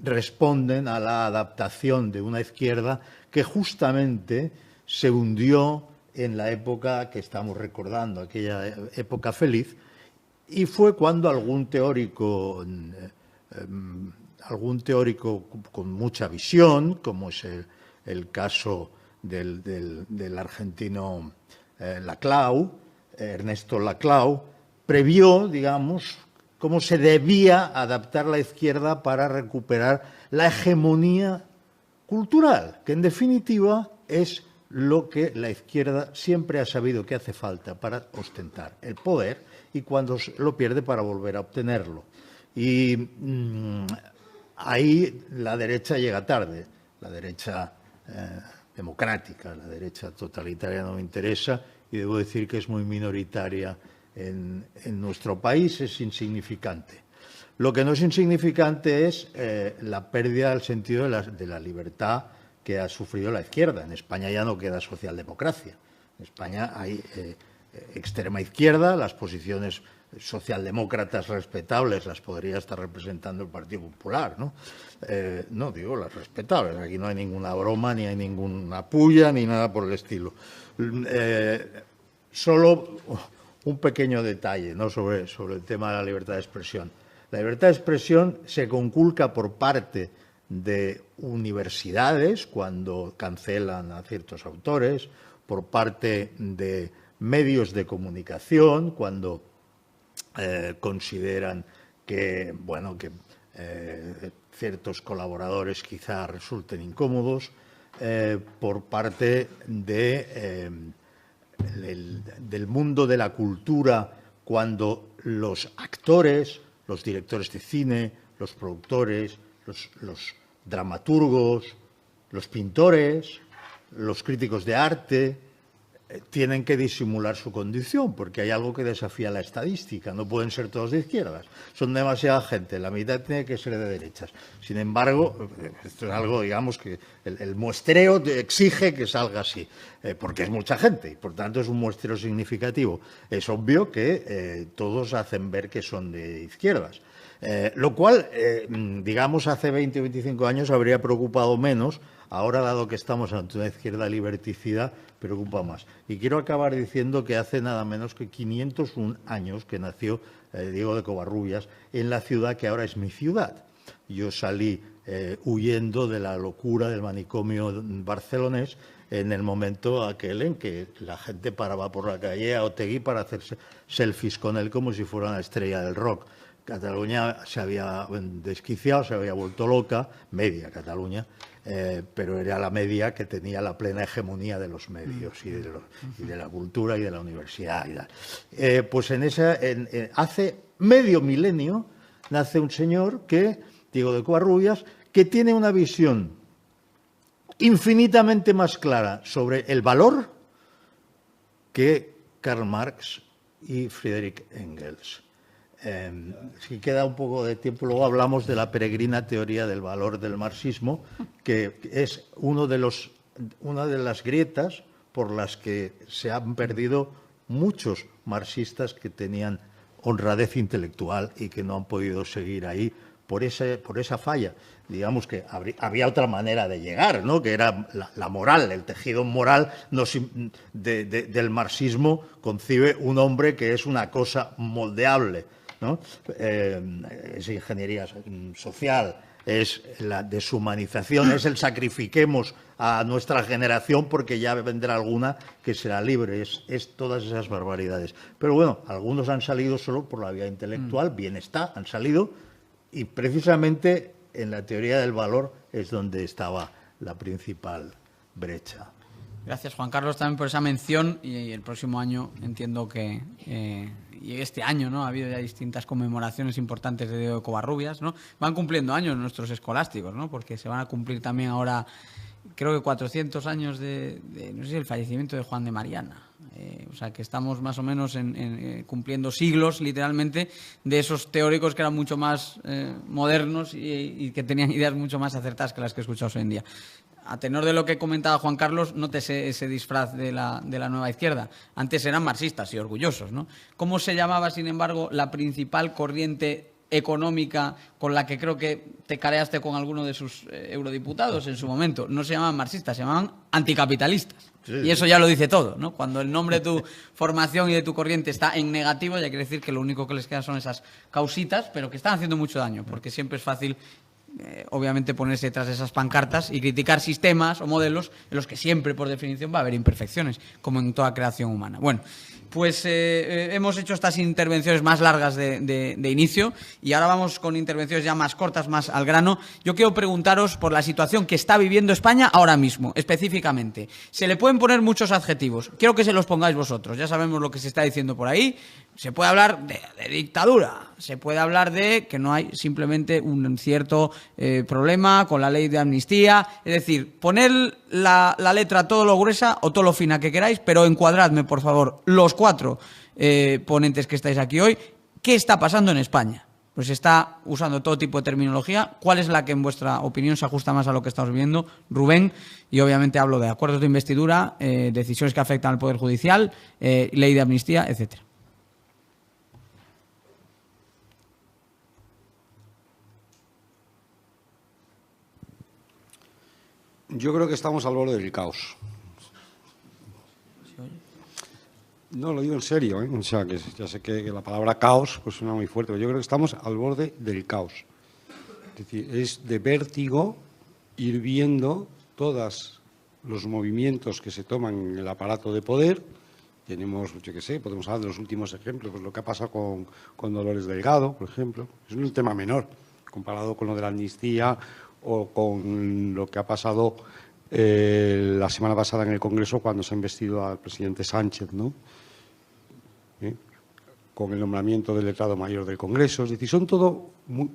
responden a la adaptación de una izquierda que justamente se hundió en la época que estamos recordando, aquella época feliz. Y fue cuando algún teórico con mucha visión, como es el caso del argentino Laclau, Ernesto Laclau, previó, digamos, cómo se debía adaptar la izquierda para recuperar la hegemonía cultural, que en definitiva es lo que la izquierda siempre ha sabido que hace falta para ostentar el poder y cuando lo pierde para volver a obtenerlo. Y ahí la derecha llega tarde, la derecha democrática, la derecha totalitaria no me interesa y debo decir que es muy minoritaria en nuestro país, es insignificante. Lo que no es insignificante es la pérdida del sentido de la libertad que ha sufrido la izquierda. En España ya no queda socialdemocracia. En España hay extrema izquierda, las posiciones socialdemócratas respetables las podría estar representando el Partido Popular, ¿no? No digo las respetables, aquí no hay ninguna broma, ni hay ninguna puya, ni nada por el estilo. Solo un pequeño detalle, ¿no?, sobre el tema de la libertad de expresión. La libertad de expresión se conculca por parte de universidades cuando cancelan a ciertos autores, por parte de medios de comunicación cuando consideran que, bueno, que ciertos colaboradores quizá resulten incómodos, por parte del mundo de la cultura cuando los actores, los directores de cine, los productores, los dramaturgos, los pintores, los críticos de arte, tienen que disimular su condición, porque hay algo que desafía la estadística. No pueden ser todos de izquierdas. Son demasiada gente, la mitad tiene que ser de derechas. Sin embargo, esto es algo, digamos, que el muestreo exige que salga así, porque es mucha gente y, por tanto, es un muestreo significativo. Es obvio que todos hacen ver que son de izquierdas. Lo cual, digamos, hace 20 o 25 años habría preocupado menos. Ahora, dado que estamos ante una izquierda liberticida, preocupa más. Y quiero acabar diciendo que hace nada menos que 501 años que nació Diego de Covarrubias en la ciudad que ahora es mi ciudad. Yo salí huyendo de la locura del manicomio barcelonés en el momento aquel en que la gente paraba por la calle a Otegi para hacerse selfies con él como si fuera una estrella del rock. Cataluña se había desquiciado, se había vuelto loca, media Cataluña, pero era la media que tenía la plena hegemonía de los medios y de la cultura y de la universidad. Pues hace medio milenio nace un señor, Diego de Covarrubias, que tiene una visión infinitamente más clara sobre el valor que Karl Marx y Friedrich Engels. Si queda un poco de tiempo, luego hablamos de la peregrina teoría del valor del marxismo, que es una de las grietas por las que se han perdido muchos marxistas que tenían honradez intelectual y que no han podido seguir ahí por esa falla. Digamos que había otra manera de llegar, ¿no? Que era la moral, el tejido moral del marxismo concibe un hombre que es una cosa moldeable, ¿no? Es ingeniería social, es la deshumanización, es el sacrifiquemos a nuestra generación porque ya vendrá alguna que será libre, es todas esas barbaridades. Pero bueno, algunos han salido solo por la vía intelectual, bien está, han salido, y precisamente en la teoría del valor es donde estaba la principal brecha. Gracias, Juan Carlos, también por esa mención, y el próximo año entiendo que, y este año, ¿no?, ha habido ya distintas conmemoraciones importantes de Diego de Covarrubias, ¿no? Van cumpliendo años nuestros escolásticos, ¿no?, porque se van a cumplir también ahora, creo que 400 años de no sé si el fallecimiento de Juan de Mariana. O sea, que estamos más o menos cumpliendo siglos, literalmente, de esos teóricos que eran mucho más modernos y que tenían ideas mucho más acertadas que las que escuchamos hoy en día. A tenor de lo que comentaba Juan Carlos, nótese ese disfraz de la nueva izquierda. Antes eran marxistas y orgullosos, ¿no? ¿Cómo se llamaba, sin embargo, la principal corriente económica con la que creo que te careaste con alguno de sus eurodiputados en su momento? No se llamaban marxistas, se llamaban anticapitalistas. Sí. Y eso ya lo dice todo, ¿no? Cuando el nombre de tu formación y de tu corriente está en negativo, ya quiere decir que lo único que les queda son esas causitas, pero que están haciendo mucho daño, porque siempre es fácil, obviamente, ponerse detrás de esas pancartas y criticar sistemas o modelos en los que siempre, por definición, va a haber imperfecciones, como en toda creación humana. Bueno, pues hemos hecho estas intervenciones más largas de inicio y ahora vamos con intervenciones ya más cortas, más al grano. Yo quiero preguntaros por la situación que está viviendo España ahora mismo, específicamente. Se le pueden poner muchos adjetivos. Quiero que se los pongáis vosotros. Ya sabemos lo que se está diciendo por ahí. Se puede hablar de dictadura, se puede hablar de que no hay simplemente un cierto problema con la ley de amnistía. Es decir, poner la letra todo lo gruesa o todo lo fina que queráis, pero encuadradme, por favor, los 4 ponentes que estáis aquí hoy. ¿Qué está pasando en España? Pues se está usando todo tipo de terminología. ¿Cuál es la que, en vuestra opinión, se ajusta más a lo que estamos viendo? Rubén, y obviamente hablo de acuerdos de investidura, decisiones que afectan al Poder Judicial, ley de amnistía, etcétera. Yo creo que estamos al borde del caos. No, lo digo en serio, ¿eh? O sea, que ya sé que la palabra caos pues suena muy fuerte, pero yo creo que estamos al borde del caos. Es decir, es de vértigo ir viendo todos los movimientos que se toman en el aparato de poder. Tenemos, yo qué sé, podemos hablar de los últimos ejemplos, pues lo que ha pasado con Dolores Delgado, por ejemplo. Es un tema menor, comparado con lo de la amnistía o con lo que ha pasado la semana pasada en el Congreso cuando se ha investido al presidente Sánchez, ¿no? Con el nombramiento del letrado mayor del Congreso. Es decir, son todo muy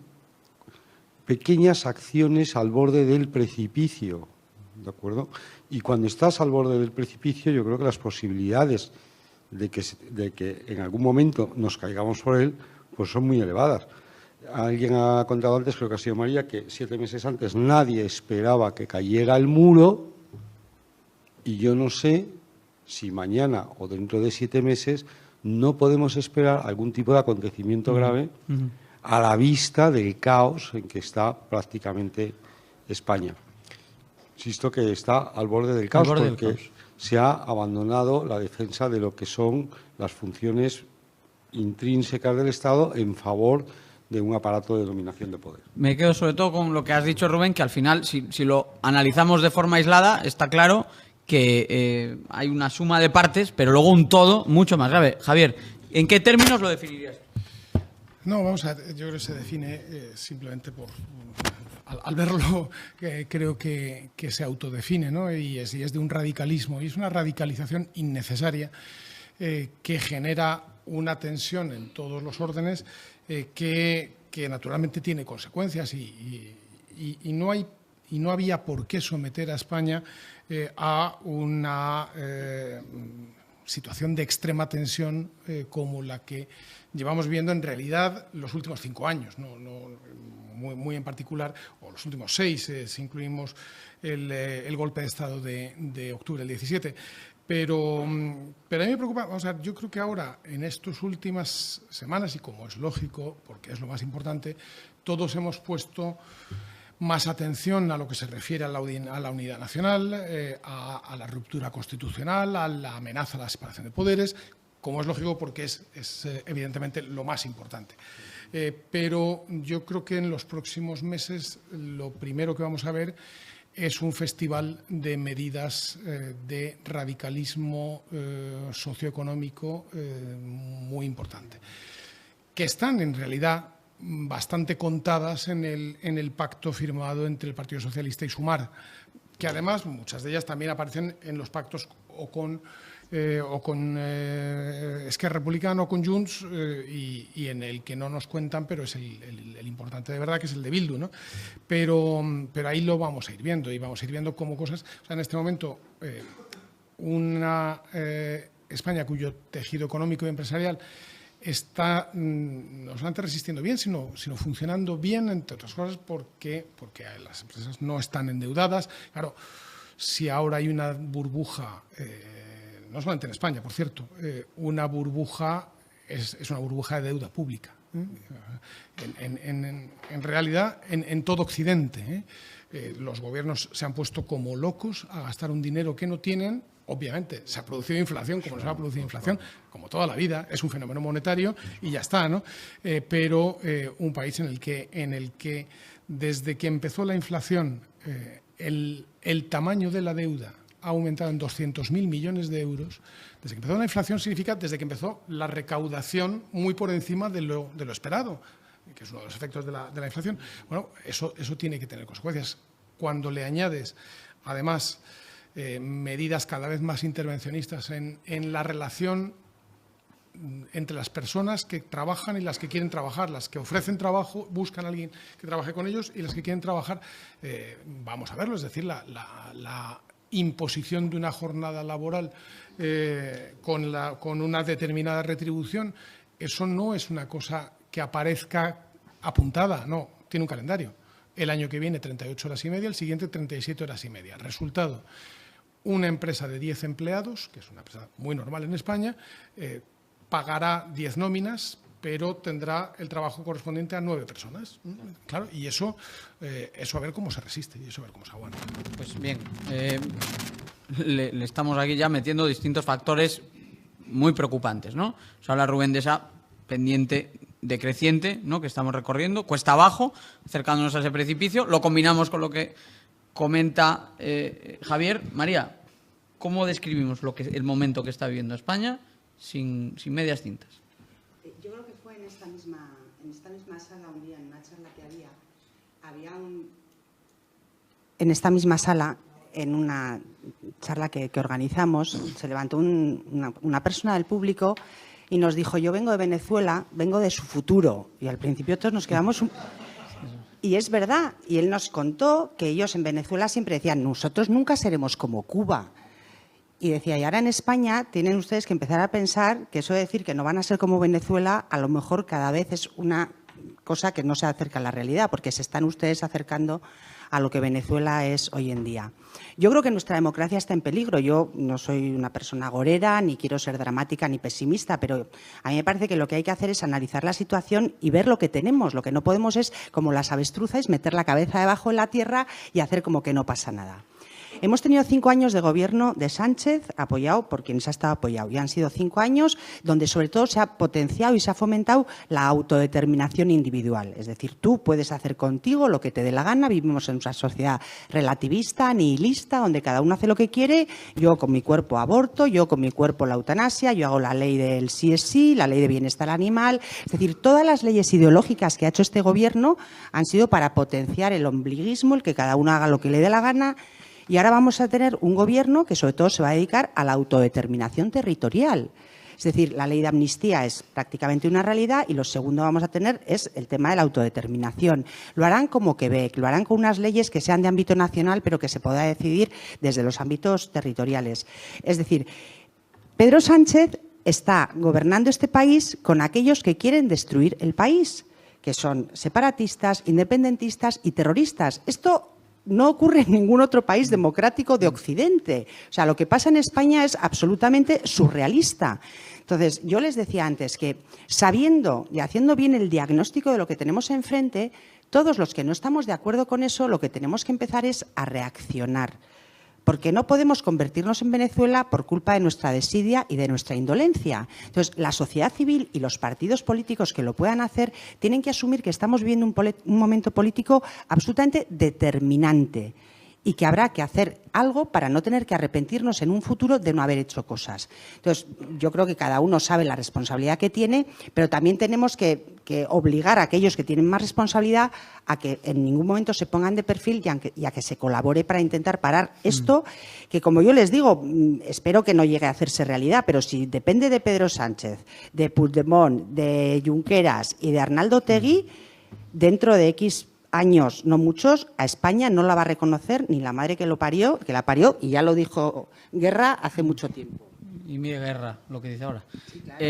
pequeñas acciones al borde del precipicio, ¿de acuerdo? Y cuando estás al borde del precipicio, yo creo que las posibilidades de que en algún momento nos caigamos por él, pues son muy elevadas. Alguien ha contado antes, creo que ha sido María, que 7 meses antes nadie esperaba que cayera el muro, y yo no sé si mañana o dentro de 7 meses no podemos esperar algún tipo de acontecimiento grave a la vista del caos en que está prácticamente España. Insisto que está al borde del caos porque se ha abandonado la defensa de lo que son las funciones intrínsecas del Estado en favor de un aparato de dominación de poder. Me quedo sobre todo con lo que has dicho, Rubén, que al final, si lo analizamos de forma aislada, está claro que hay una suma de partes, pero luego un todo mucho más grave. Javier, ¿en qué términos lo definirías? No, vamos a ver, yo creo que se define simplemente por... Al verlo, creo que se autodefine, ¿no? Y es de un radicalismo, y es una radicalización innecesaria que genera una tensión en todos los órdenes que naturalmente tiene consecuencias y no había por qué someter a España a una situación de extrema tensión como la que llevamos viendo en realidad los últimos 5 años, muy en particular, o los últimos 6, si incluimos el golpe de Estado de octubre del 17. Pero a mí me preocupa, o sea, yo creo que ahora, en estas últimas semanas, y como es lógico, porque es lo más importante, todos hemos puesto más atención a lo que se refiere a la unidad nacional, a la ruptura constitucional, a la amenaza a la separación de poderes, como es lógico porque es evidentemente lo más importante. Pero yo creo que en los próximos meses lo primero que vamos a ver es un festival de medidas de radicalismo socioeconómico muy importante, que están en realidad bastante contadas en el pacto firmado entre el Partido Socialista y Sumar, que además muchas de ellas también aparecen en los pactos o con Esquerra Republicana o con Junts, y en el que no nos cuentan, pero es el importante de verdad, que es el de Bildu, ¿no? Pero ahí lo vamos a ir viendo, y vamos a ir viendo cómo cosas. O sea, en este momento, una España cuyo tejido económico y empresarial está no solamente resistiendo bien, sino funcionando bien, entre otras cosas, porque las empresas no están endeudadas. Claro, si ahora hay una burbuja, no solamente en España, por cierto, una burbuja es una burbuja de deuda pública. En realidad, en todo Occidente, los gobiernos se han puesto como locos a gastar un dinero que no tienen. Obviamente, se ha producido inflación, como se va a producir inflación, como toda la vida, es un fenómeno monetario y ya está, ¿no? Pero un país en el que desde que empezó la inflación, el tamaño de la deuda ha aumentado en 200.000 millones de euros. Desde que empezó la inflación significa desde que empezó la recaudación muy por encima de lo esperado, que es uno de los efectos de la inflación. Bueno, eso tiene que tener consecuencias. Cuando le añades, además, medidas cada vez más intervencionistas en la relación entre las personas que trabajan y las que quieren trabajar, las que ofrecen trabajo, buscan a alguien que trabaje con ellos, y las que quieren trabajar, vamos a verlo, es decir, la imposición de una jornada laboral con una determinada retribución. Eso no es una cosa que aparezca apuntada, no, tiene un calendario. El año que viene 38 horas y media, el siguiente 37 horas y media. Resultado, una empresa de 10 empleados, que es una empresa muy normal en España, pagará 10 nóminas, pero tendrá el trabajo correspondiente a 9 personas. Claro, y eso a ver cómo se resiste y eso a ver cómo se aguanta. Pues bien, le estamos aquí ya metiendo distintos factores muy preocupantes, ¿no? Nos habla Rubén de esa pendiente decreciente, ¿no?, que estamos recorriendo, cuesta abajo, acercándonos a ese precipicio. Lo combinamos con lo que comenta Javier. María, ¿cómo describimos el momento que está viviendo España sin medias tintas? Yo creo que fue en esta misma sala un día, en una charla que había en esta misma sala, en una charla que organizamos, se levantó una persona del público y nos dijo: yo vengo de Venezuela, vengo de su futuro. Y al principio todos nos quedamos... Y es verdad, y él nos contó que ellos en Venezuela siempre decían: nosotros nunca seremos como Cuba. Y decía, y ahora en España tienen ustedes que empezar a pensar que eso de decir que no van a ser como Venezuela, a lo mejor cada vez es una cosa que no se acerca a la realidad, porque se están ustedes acercando a lo que Venezuela es hoy en día. Yo creo que nuestra democracia está en peligro. Yo no soy una persona agorera, ni quiero ser dramática ni pesimista, pero a mí me parece que lo que hay que hacer es analizar la situación y ver lo que tenemos. Lo que no podemos es, como las avestruces, meter la cabeza debajo de la tierra y hacer como que no pasa nada. Hemos tenido 5 años de gobierno de Sánchez, apoyado por quienes ha estado apoyado. Y han sido 5 años donde sobre todo se ha potenciado y se ha fomentado la autodeterminación individual. Es decir, tú puedes hacer contigo lo que te dé la gana. Vivimos en una sociedad relativista, nihilista, donde cada uno hace lo que quiere. Yo con mi cuerpo aborto, yo con mi cuerpo la eutanasia, yo hago la ley del sí es sí, la ley de bienestar animal. Es decir, todas las leyes ideológicas que ha hecho este gobierno han sido para potenciar el ombliguismo, el que cada uno haga lo que le dé la gana. Y ahora vamos a tener un gobierno que sobre todo se va a dedicar a la autodeterminación territorial. Es decir, la ley de amnistía es prácticamente una realidad y lo segundo que vamos a tener es el tema de la autodeterminación. Lo harán como Quebec, lo harán con unas leyes que sean de ámbito nacional pero que se pueda decidir desde los ámbitos territoriales. Es decir, Pedro Sánchez está gobernando este país con aquellos que quieren destruir el país, que son separatistas, independentistas y terroristas. Esto no ocurre en ningún otro país democrático de Occidente. O sea, lo que pasa en España es absolutamente surrealista. Entonces, yo les decía antes que sabiendo y haciendo bien el diagnóstico de lo que tenemos enfrente, todos los que no estamos de acuerdo con eso, lo que tenemos que empezar es a reaccionar. Porque no podemos convertirnos en Venezuela por culpa de nuestra desidia y de nuestra indolencia. Entonces, la sociedad civil y los partidos políticos que lo puedan hacer tienen que asumir que estamos viviendo un momento político absolutamente determinante y que habrá que hacer algo para no tener que arrepentirnos en un futuro de no haber hecho cosas. Entonces, yo creo que cada uno sabe la responsabilidad que tiene, pero también tenemos que obligar a aquellos que tienen más responsabilidad a que en ningún momento se pongan de perfil y a que se colabore para intentar parar esto, que como yo les digo, espero que no llegue a hacerse realidad, pero si depende de Pedro Sánchez, de Puigdemont, de Junqueras y de Arnaldo Otegi, dentro de X años, no muchos, a España no la va a reconocer ni la madre que la parió, y ya lo dijo Guerra hace mucho tiempo. Y mire Guerra, lo que dice ahora. Sí, claro.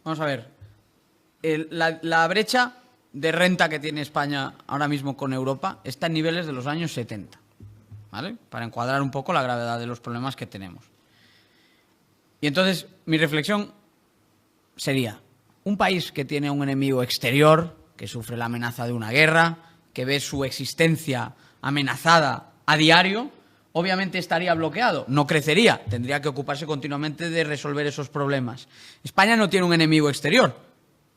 Vamos a ver. La brecha de renta que tiene España ahora mismo con Europa está en niveles de los años 70, ¿vale? Para encuadrar un poco la gravedad de los problemas que tenemos. Y entonces, mi reflexión sería, un país que tiene un enemigo exterior, que sufre la amenaza de una guerra, que ve su existencia amenazada a diario, obviamente estaría bloqueado, no crecería, tendría que ocuparse continuamente de resolver esos problemas. España no tiene un enemigo exterior,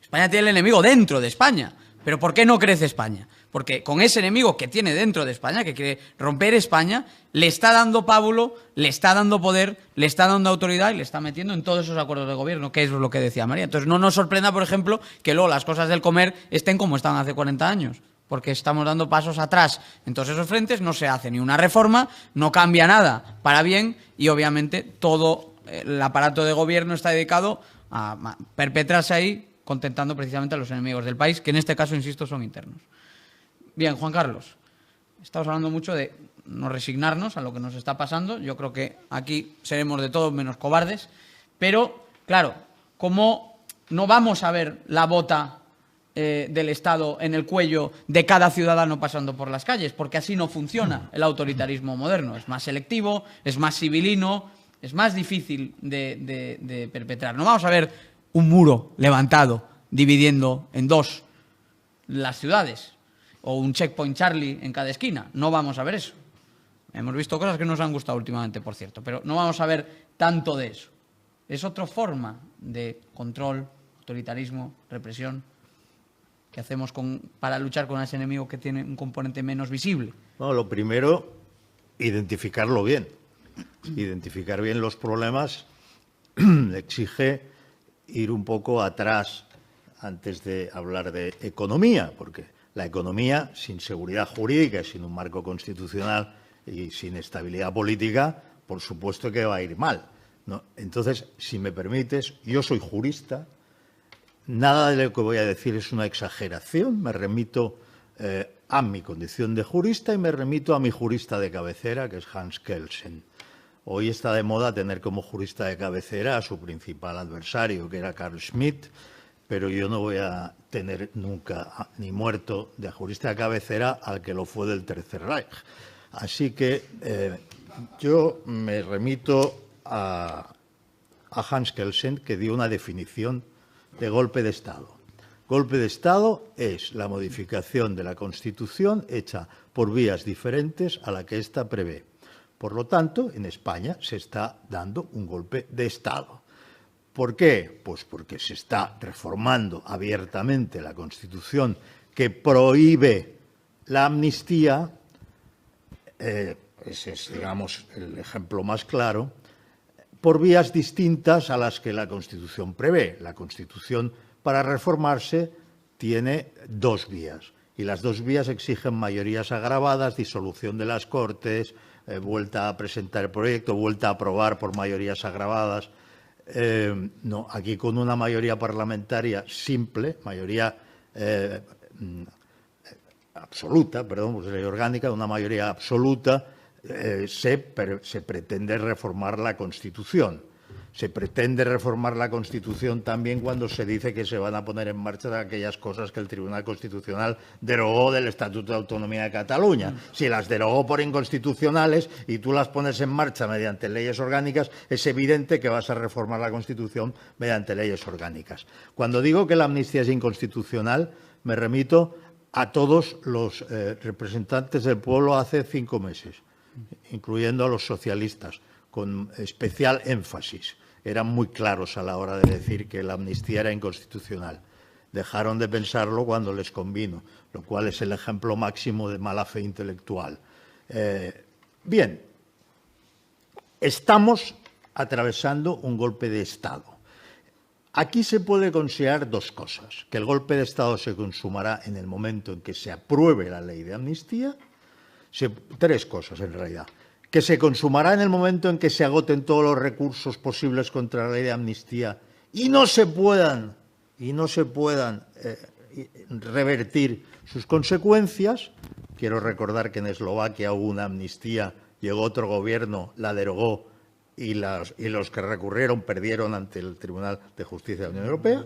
España tiene el enemigo dentro de España. ¿Pero por qué no crece España? Porque con ese enemigo que tiene dentro de España, que quiere romper España, le está dando pábulo, le está dando poder, le está dando autoridad y le está metiendo en todos esos acuerdos de gobierno, que es lo que decía María. Entonces no nos sorprenda, por ejemplo, que luego las cosas del comer estén como estaban hace 40 años, porque estamos dando pasos atrás en todos esos frentes, no se hace ni una reforma, no cambia nada para bien y obviamente todo el aparato de gobierno está dedicado a perpetrarse ahí, contentando precisamente a los enemigos del país, que en este caso, insisto, son internos. Bien, Juan Carlos, estamos hablando mucho de no resignarnos a lo que nos está pasando. Yo creo que aquí seremos de todos menos cobardes, pero, claro, como no vamos a ver la bota del Estado en el cuello de cada ciudadano pasando por las calles, porque así no funciona el autoritarismo moderno. Es más selectivo, es más civilino, es más difícil de perpetrar. No vamos a ver un muro levantado dividiendo en dos las ciudades o un checkpoint Charlie en cada esquina. No vamos a ver eso. Hemos visto cosas que nos han gustado últimamente, por cierto, pero no vamos a ver tanto de eso. Es otra forma de control, autoritarismo, represión que hacemos para luchar con ese enemigo que tiene un componente menos visible. No, lo primero, identificarlo bien. Identificar bien los problemas exige ir un poco atrás antes de hablar de economía, porque la economía sin seguridad jurídica, sin un marco constitucional y sin estabilidad política, por supuesto que va a ir mal, ¿no? Entonces, si me permites, yo soy jurista, nada de lo que voy a decir es una exageración, me remito a mi condición de jurista y me remito a mi jurista de cabecera, que es Hans Kelsen. Hoy está de moda tener como jurista de cabecera a su principal adversario, que era Carl Schmitt, pero yo no voy a tener nunca ni muerto de jurista de cabecera al que lo fue del Tercer Reich. Así que yo me remito a Hans Kelsen, que dio una definición de golpe de Estado. Golpe de Estado es la modificación de la Constitución hecha por vías diferentes a la que ésta prevé. Por lo tanto, en España se está dando un golpe de Estado. ¿Por qué? Pues porque se está reformando abiertamente la Constitución que prohíbe la amnistía. Ese es, digamos, el ejemplo más claro, por vías distintas a las que la Constitución prevé. La Constitución, para reformarse, tiene dos vías. Y las dos vías exigen mayorías agravadas, disolución de las Cortes, vuelta a presentar el proyecto, vuelta a aprobar por mayorías agravadas. No, aquí con una mayoría parlamentaria simple, mayoría absoluta, perdón, pues ley orgánica, una mayoría absoluta, se pretende reformar la Constitución. Se pretende reformar la Constitución también cuando se dice que se van a poner en marcha aquellas cosas que el Tribunal Constitucional derogó del Estatuto de Autonomía de Cataluña. Si las derogó por inconstitucionales y tú las pones en marcha mediante leyes orgánicas, es evidente que vas a reformar la Constitución mediante leyes orgánicas. Cuando digo que la amnistía es inconstitucional, me remito a todos los representantes del pueblo hace 5 meses, incluyendo a los socialistas, con especial énfasis. Eran muy claros a la hora de decir que la amnistía era inconstitucional. Dejaron de pensarlo cuando les convino, lo cual es el ejemplo máximo de mala fe intelectual. Bien, estamos atravesando un golpe de Estado. Aquí se puede considerar 2 cosas: que el golpe de Estado se consumará en el momento en que se apruebe la ley de amnistía. 3 cosas, en realidad. Que se consumará en el momento en que se agoten todos los recursos posibles contra la ley de amnistía y no se puedan revertir sus consecuencias. Quiero recordar que en Eslovaquia hubo una amnistía, llegó otro gobierno, la derogó y los que recurrieron perdieron ante el Tribunal de Justicia de la Unión Europea.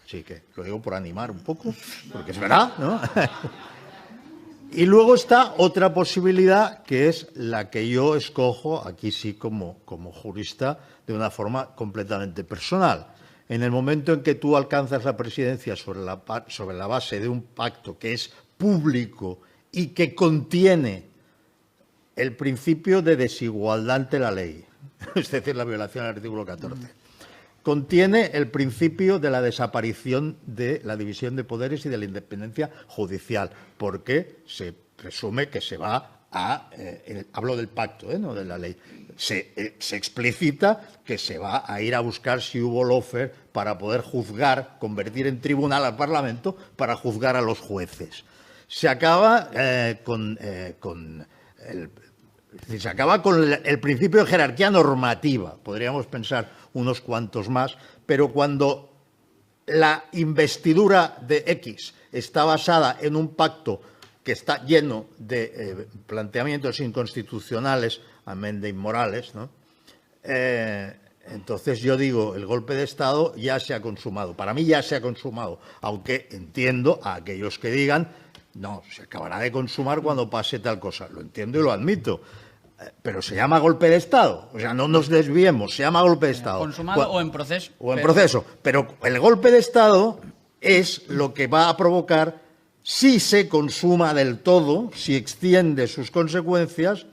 Así que lo digo por animar un poco, porque es verdad, ¿no? Y luego está otra posibilidad, que es la que yo escojo, aquí sí como jurista, de una forma completamente personal. En el momento en que tú alcanzas la presidencia sobre la base de un pacto que es público y que contiene el principio de desigualdad ante la ley, es decir, la violación del artículo 14, contiene el principio de la desaparición de la división de poderes y de la independencia judicial, porque se presume que se va a... hablo del pacto, no de la ley. Se explicita que se va a ir a buscar si hubo lawfare para poder juzgar, convertir en tribunal al Parlamento para juzgar a los jueces. Se acaba con el principio de jerarquía normativa. Podríamos pensar unos cuantos más, pero cuando la investidura de X está basada en un pacto que está lleno de planteamientos inconstitucionales, amén de inmorales, ¿no? Entonces yo digo, el golpe de Estado ya se ha consumado. Para mí ya se ha consumado, aunque entiendo a aquellos que digan, no, se acabará de consumar cuando pase tal cosa. Lo entiendo y lo admito. Pero se llama golpe de Estado. O sea, no nos desviemos, se llama golpe de Estado. Consumado o en proceso. O en proceso. Pero el golpe de Estado es lo que va a provocar, si se consuma del todo, si extiende sus consecuencias,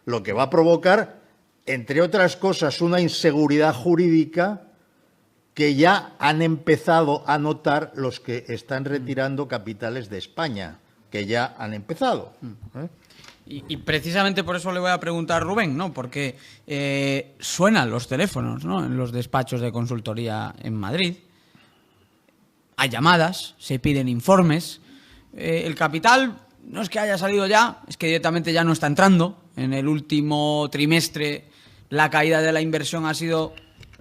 lo que va a provocar, entre otras cosas, una inseguridad jurídica que ya han empezado a notar los que están retirando capitales de España, que ya han empezado. Y precisamente por eso le voy a preguntar a Rubén, ¿no? Porque suenan los teléfonos, ¿no? En los despachos de consultoría en Madrid. Hay llamadas, se piden informes. El capital no es que haya salido ya, es que directamente ya no está entrando. En el último trimestre la caída de la inversión ha sido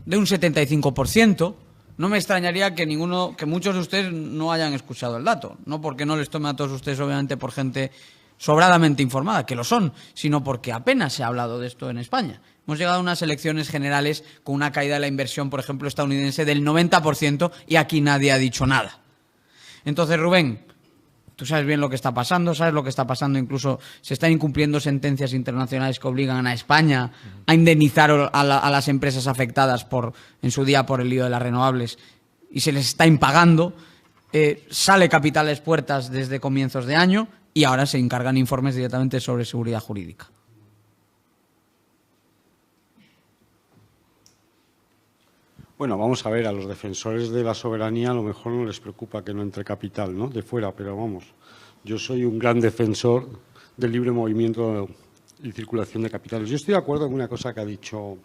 de un 75%. No me extrañaría que muchos de ustedes no hayan escuchado el dato. No porque no les tome a todos ustedes, obviamente, por gente sobradamente informada, que lo son, sino porque apenas se ha hablado de esto en España. Hemos llegado a unas elecciones generales con una caída de la inversión, por ejemplo, estadounidense del 90% y aquí nadie ha dicho nada. Entonces, Rubén, tú sabes bien lo que está pasando, sabes lo que está pasando, incluso se están incumpliendo sentencias internacionales que obligan a España a indemnizar a las empresas afectadas en su día por el lío de las renovables y se les está impagando. Sale Capitales Puertas desde comienzos de año y ahora se encargan informes directamente sobre seguridad jurídica. Bueno, vamos a ver, a los defensores de la soberanía a lo mejor no les preocupa que no entre capital, ¿no?, de fuera, pero vamos, yo soy un gran defensor del libre movimiento y circulación de capitales. Yo estoy de acuerdo en una cosa que ha dicho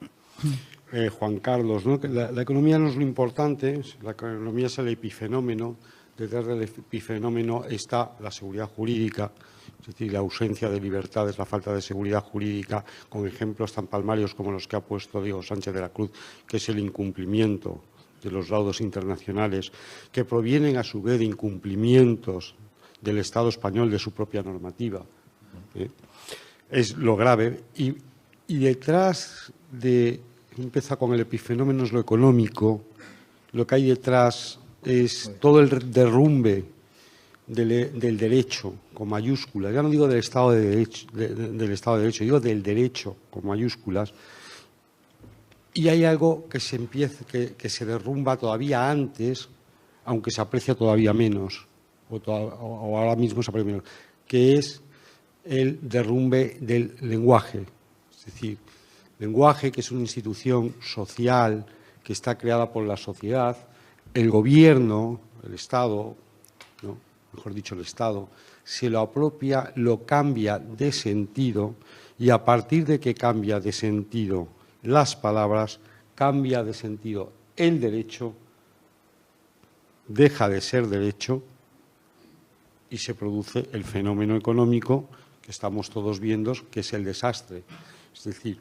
Juan Carlos, ¿no?, que la economía no es lo importante, la economía es el epifenómeno. Detrás del epifenómeno está la seguridad jurídica, es decir, la ausencia de libertades, la falta de seguridad jurídica, con ejemplos tan palmarios como los que ha puesto Diego Sánchez de la Cruz, que es el incumplimiento de los laudos internacionales, que provienen a su vez de incumplimientos del Estado español de su propia normativa. Es lo grave. Y detrás de empieza con el epifenómeno es lo económico, lo que hay detrás es todo el derrumbe del derecho con mayúsculas. Ya no digo del Estado de Derecho, del Estado de Derecho, digo del derecho con mayúsculas. Y hay algo que se derrumba todavía antes, aunque se aprecia todavía menos, o ahora mismo se aprecia menos, que es el derrumbe del lenguaje. Es decir, lenguaje que es una institución social que está creada por la sociedad, el gobierno, el Estado, ¿no? Mejor dicho, el Estado, se lo apropia, lo cambia de sentido y a partir de que cambia de sentido las palabras, cambia de sentido el derecho, deja de ser derecho y se produce el fenómeno económico que estamos todos viendo, que es el desastre. Es decir,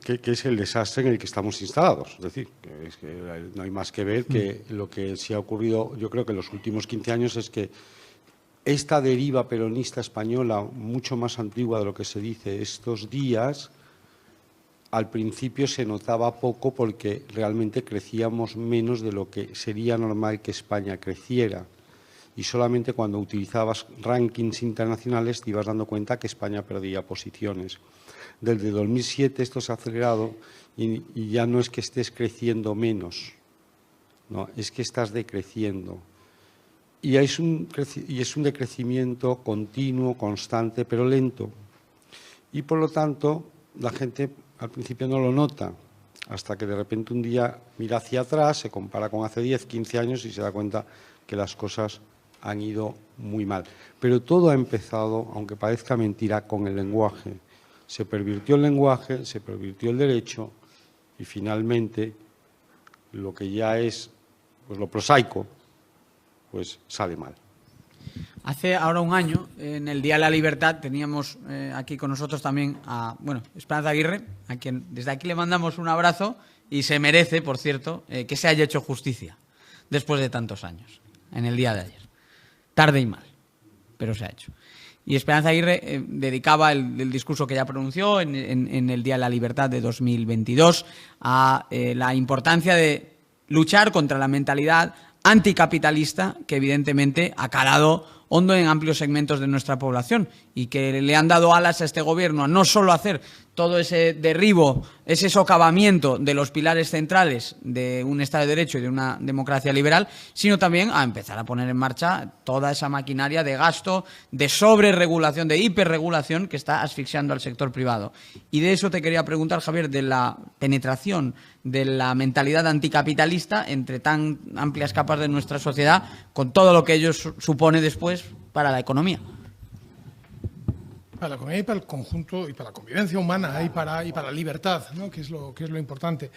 que es el desastre en el que estamos instalados. Es decir, que no hay más que ver que lo que sí ha ocurrido, yo creo que en los últimos 15 años es que esta deriva peronista española, mucho más antigua de lo que se dice estos días, al principio se notaba poco porque realmente crecíamos menos de lo que sería normal que España creciera. Y solamente cuando utilizabas rankings internacionales te ibas dando cuenta que España perdía posiciones. Desde 2007 esto se ha acelerado y ya no es que estés creciendo menos, no, es que estás decreciendo. Y es un decrecimiento continuo, constante, pero lento. Y por lo tanto, la gente al principio no lo nota, hasta que de repente un día mira hacia atrás, se compara con hace 10, 15 años y se da cuenta que las cosas han ido muy mal. Pero todo ha empezado, aunque parezca mentira, con el lenguaje. Se pervirtió el lenguaje, se pervirtió el derecho y finalmente lo que ya es pues, lo prosaico, pues sale mal. Hace ahora un año, en el Día de la Libertad, teníamos aquí con nosotros también a Esperanza Aguirre, a quien desde aquí le mandamos un abrazo y se merece, por cierto, que se haya hecho justicia después de tantos años, en el día de ayer. Tarde y mal, pero se ha hecho. Y Esperanza Aguirre dedicaba el discurso que ya pronunció en el Día de la Libertad de 2022 a la importancia de luchar contra la mentalidad anticapitalista que evidentemente ha calado hondo en amplios segmentos de nuestra población y que le han dado alas a este gobierno a no solo hacer todo ese derribo, ese socavamiento de los pilares centrales de un Estado de Derecho y de una democracia liberal, sino también a empezar a poner en marcha toda esa maquinaria de gasto, de sobreregulación, de hiperregulación que está asfixiando al sector privado. Y de eso te quería preguntar, Javier, de la penetración de la mentalidad anticapitalista entre tan amplias capas de nuestra sociedad, con todo lo que ello supone después para la economía. Para la economía y para el conjunto y para la convivencia humana y para la libertad, ¿no? que es lo importante.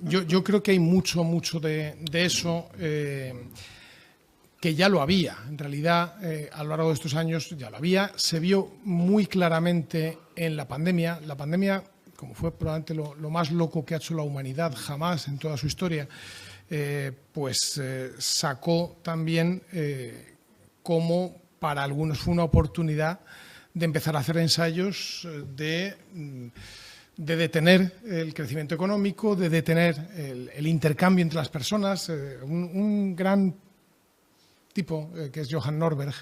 Yo creo que hay mucho de eso que ya lo había. En realidad, a lo largo de estos años ya lo había. Se vio muy claramente en la pandemia. La pandemia, como fue probablemente lo más loco que ha hecho la humanidad jamás en toda su historia, sacó también como para algunos fue una oportunidad de empezar a hacer ensayos de detener el crecimiento económico, de detener el intercambio entre las personas. Un gran tipo, que es Johan Norberg,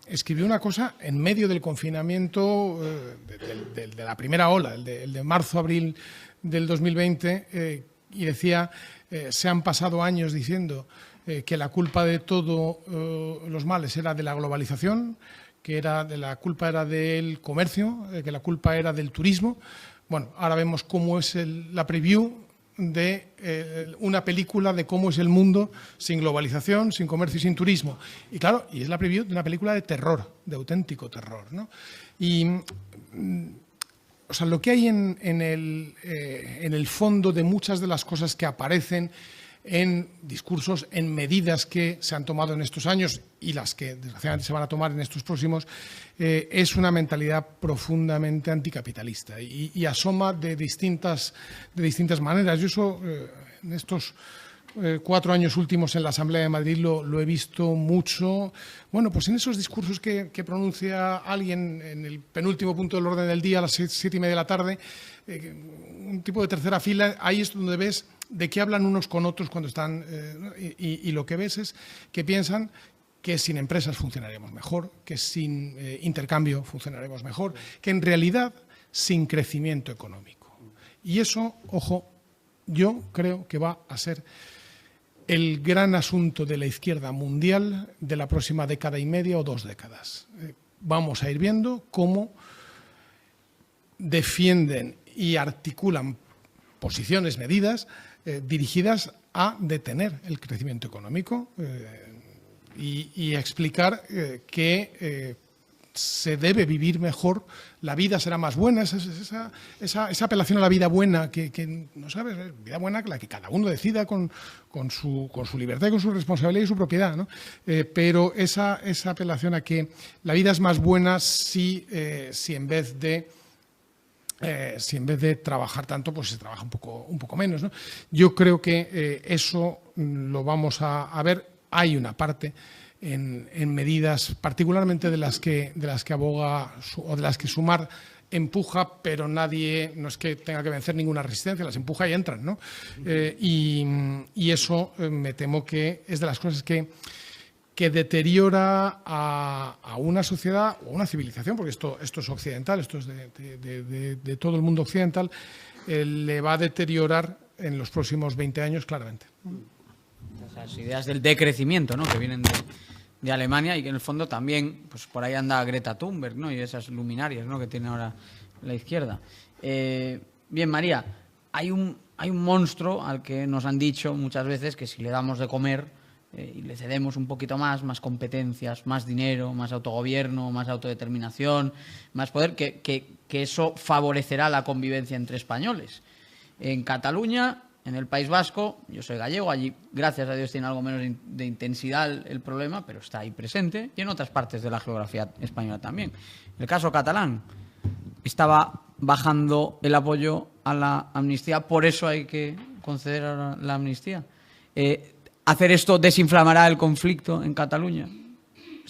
escribió una cosa en medio del confinamiento de la primera ola, el de marzo-abril del 2020, y decía, se han pasado años diciendo que la culpa de todos los males era de la globalización, que la culpa era del comercio, que la culpa era del turismo. Bueno, ahora vemos cómo es la preview de una película de cómo es el mundo sin globalización, sin comercio y sin turismo. Y claro, y es la preview de una película de terror, de auténtico terror, ¿no? Y o sea, lo que hay en el fondo de muchas de las cosas que aparecen en discursos, en medidas que se han tomado en estos años y las que desgraciadamente se van a tomar en estos próximos, es una mentalidad profundamente anticapitalista y asoma de distintas maneras. Yo eso, en estos 4 años últimos en la Asamblea de Madrid lo he visto mucho, bueno, pues en esos discursos que pronuncia alguien en el penúltimo punto del orden del día a las 7:30 de la tarde, un tipo de tercera fila, ahí es donde ves de qué hablan unos con otros cuando están, y lo que ves es que piensan que sin empresas funcionaremos mejor, que sin intercambio funcionaremos mejor, que en realidad sin crecimiento económico. Y eso, ojo, yo creo que va a ser el gran asunto de la izquierda mundial de la próxima década y media o 2 décadas. Vamos a ir viendo cómo defienden y articulan posiciones, medidas dirigidas a detener el crecimiento económico y a explicar que se debe vivir mejor, la vida será más buena, esa apelación a la vida buena que no sabes, vida buena la que cada uno decida con su libertad y con su responsabilidad y su propiedad, ¿no? Pero esa apelación a que la vida es más buena si en vez de trabajar tanto, pues se trabaja un poco menos, ¿no? Yo creo que eso lo vamos a ver. Hay una parte en medidas, particularmente de las que aboga o de las que Sumar empuja, pero nadie, no es que tenga que vencer ninguna resistencia, las empuja y entran, ¿no? Y eso me temo que es de las cosas que deteriora a una sociedad o a una civilización, porque esto es occidental, esto es de todo el mundo occidental, le va a deteriorar en los próximos 20 años claramente. Esas ideas del decrecimiento, ¿no?, que vienen de Alemania y que en el fondo también, pues por ahí anda Greta Thunberg, ¿no?, y esas luminarias, ¿no?, que tiene ahora la izquierda. Bien, María, hay un monstruo al que nos han dicho muchas veces que si le damos de comer y le cedemos un poquito más competencias, más dinero, más autogobierno, más autodeterminación, más poder, que eso favorecerá la convivencia entre españoles. En Cataluña, en el País Vasco, yo soy gallego, allí gracias a Dios tiene algo menos de intensidad el problema, pero está ahí presente, y en otras partes de la geografía española también. El caso catalán, estaba bajando el apoyo a la amnistía, por eso hay que conceder ahora la amnistía. ¿Hacer esto desinflamará el conflicto en Cataluña?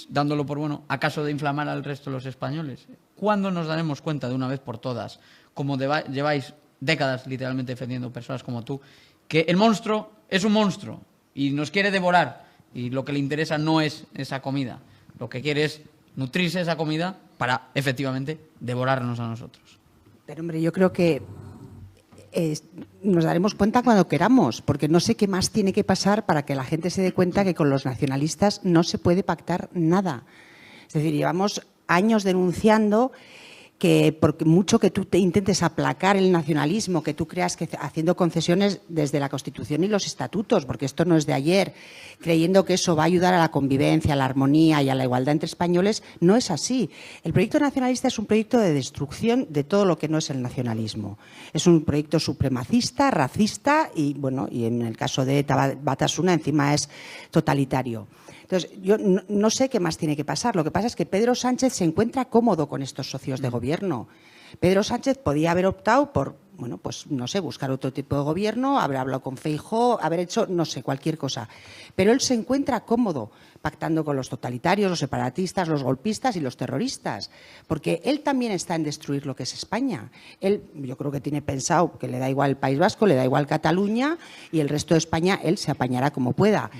Dándolo por bueno, ¿acaso de inflamar al resto de los españoles? ¿Cuándo nos daremos cuenta de una vez por todas, como lleváis décadas literalmente defendiendo personas como tú, que el monstruo es un monstruo y nos quiere devorar, y lo que le interesa no es esa comida, lo que quiere es nutrirse de esa comida para efectivamente devorarnos a nosotros? Pero hombre, yo creo que nos daremos cuenta cuando queramos, porque no sé qué más tiene que pasar para que la gente se dé cuenta que con los nacionalistas no se puede pactar nada. Es decir, llevamos años denunciando que por mucho que tú te intentes aplacar el nacionalismo, que tú creas que haciendo concesiones desde la Constitución y los estatutos, porque esto no es de ayer, creyendo que eso va a ayudar a la convivencia, a la armonía y a la igualdad entre españoles, no es así. El proyecto nacionalista es un proyecto de destrucción de todo lo que no es el nacionalismo. Es un proyecto supremacista, racista y, bueno, y en el caso de ETA Batasuna encima es totalitario. Entonces, yo no sé qué más tiene que pasar. Lo que pasa es que Pedro Sánchez se encuentra cómodo con estos socios de gobierno. Pedro Sánchez podía haber optado por, bueno, pues no sé, buscar otro tipo de gobierno, haber hablado con Feijóo, haber hecho, no sé, cualquier cosa. Pero él se encuentra cómodo pactando con los totalitarios, los separatistas, los golpistas y los terroristas, porque él también está en destruir lo que es España. Él, yo creo que tiene pensado que le da igual el País Vasco, le da igual Cataluña y el resto de España él se apañará como pueda.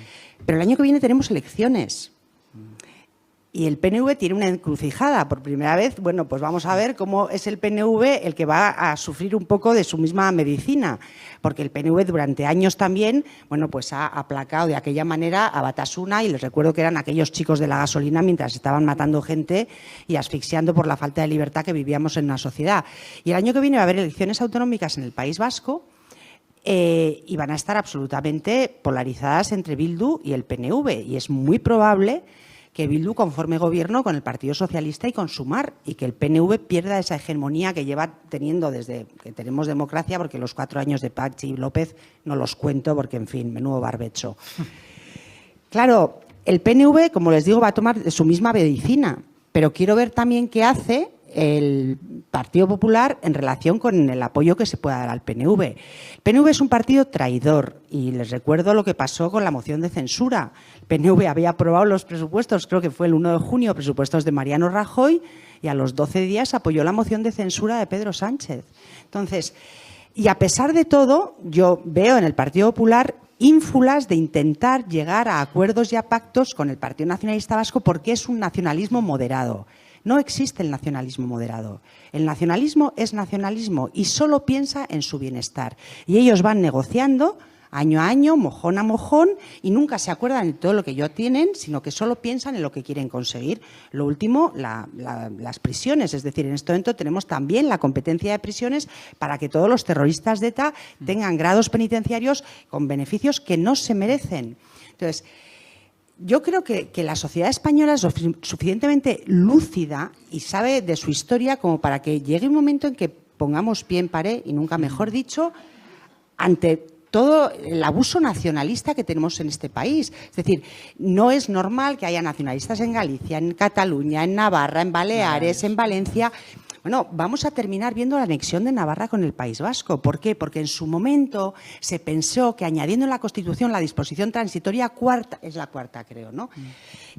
Pero el año que viene tenemos elecciones. Y el PNV tiene una encrucijada. Por primera vez, bueno, pues vamos a ver cómo es el PNV el que va a sufrir un poco de su misma medicina. Porque el PNV durante años también, bueno, pues ha aplacado de aquella manera a Batasuna, y les recuerdo que eran aquellos chicos de la gasolina mientras estaban matando gente y asfixiando por la falta de libertad que vivíamos en una sociedad. Y el año que viene va a haber elecciones autonómicas en el País Vasco, y van a estar absolutamente polarizadas entre Bildu y el PNV. Y es muy probable que Bildu conforme gobierno con el Partido Socialista y con Sumar, y que el PNV pierda esa hegemonía que lleva teniendo desde que tenemos democracia, porque los 4 años de Patxi López no los cuento porque, en fin, menudo barbecho. Claro, el PNV, como les digo, va a tomar su misma medicina, pero quiero ver también qué hace el Partido Popular en relación con el apoyo que se pueda dar al PNV. El PNV es un partido traidor y les recuerdo lo que pasó con la moción de censura. El PNV había aprobado los presupuestos, creo que fue el 1 de junio, presupuestos de Mariano Rajoy, y a los 12 días apoyó la moción de censura de Pedro Sánchez. Entonces, y a pesar de todo, yo veo en el Partido Popular ínfulas de intentar llegar a acuerdos y a pactos con el Partido Nacionalista Vasco porque es un nacionalismo moderado. No existe el nacionalismo moderado. El nacionalismo es nacionalismo y solo piensa en su bienestar. Y ellos van negociando año a año, mojón a mojón, y nunca se acuerdan de todo lo que ya tienen, sino que solo piensan en lo que quieren conseguir. Lo último, las prisiones. Es decir, en este momento tenemos también la competencia de prisiones para que todos los terroristas de ETA tengan grados penitenciarios con beneficios que no se merecen. Entonces, yo creo que la sociedad española es suficientemente lúcida y sabe de su historia como para que llegue un momento en que pongamos pie en pared, y nunca mejor dicho, ante todo el abuso nacionalista que tenemos en este país. Es decir, no es normal que haya nacionalistas en Galicia, en Cataluña, en Navarra, en Baleares, en Valencia. Bueno, vamos a terminar viendo la anexión de Navarra con el País Vasco. ¿Por qué? Porque en su momento se pensó que añadiendo en la Constitución la disposición transitoria cuarta, es la cuarta creo, ¿no?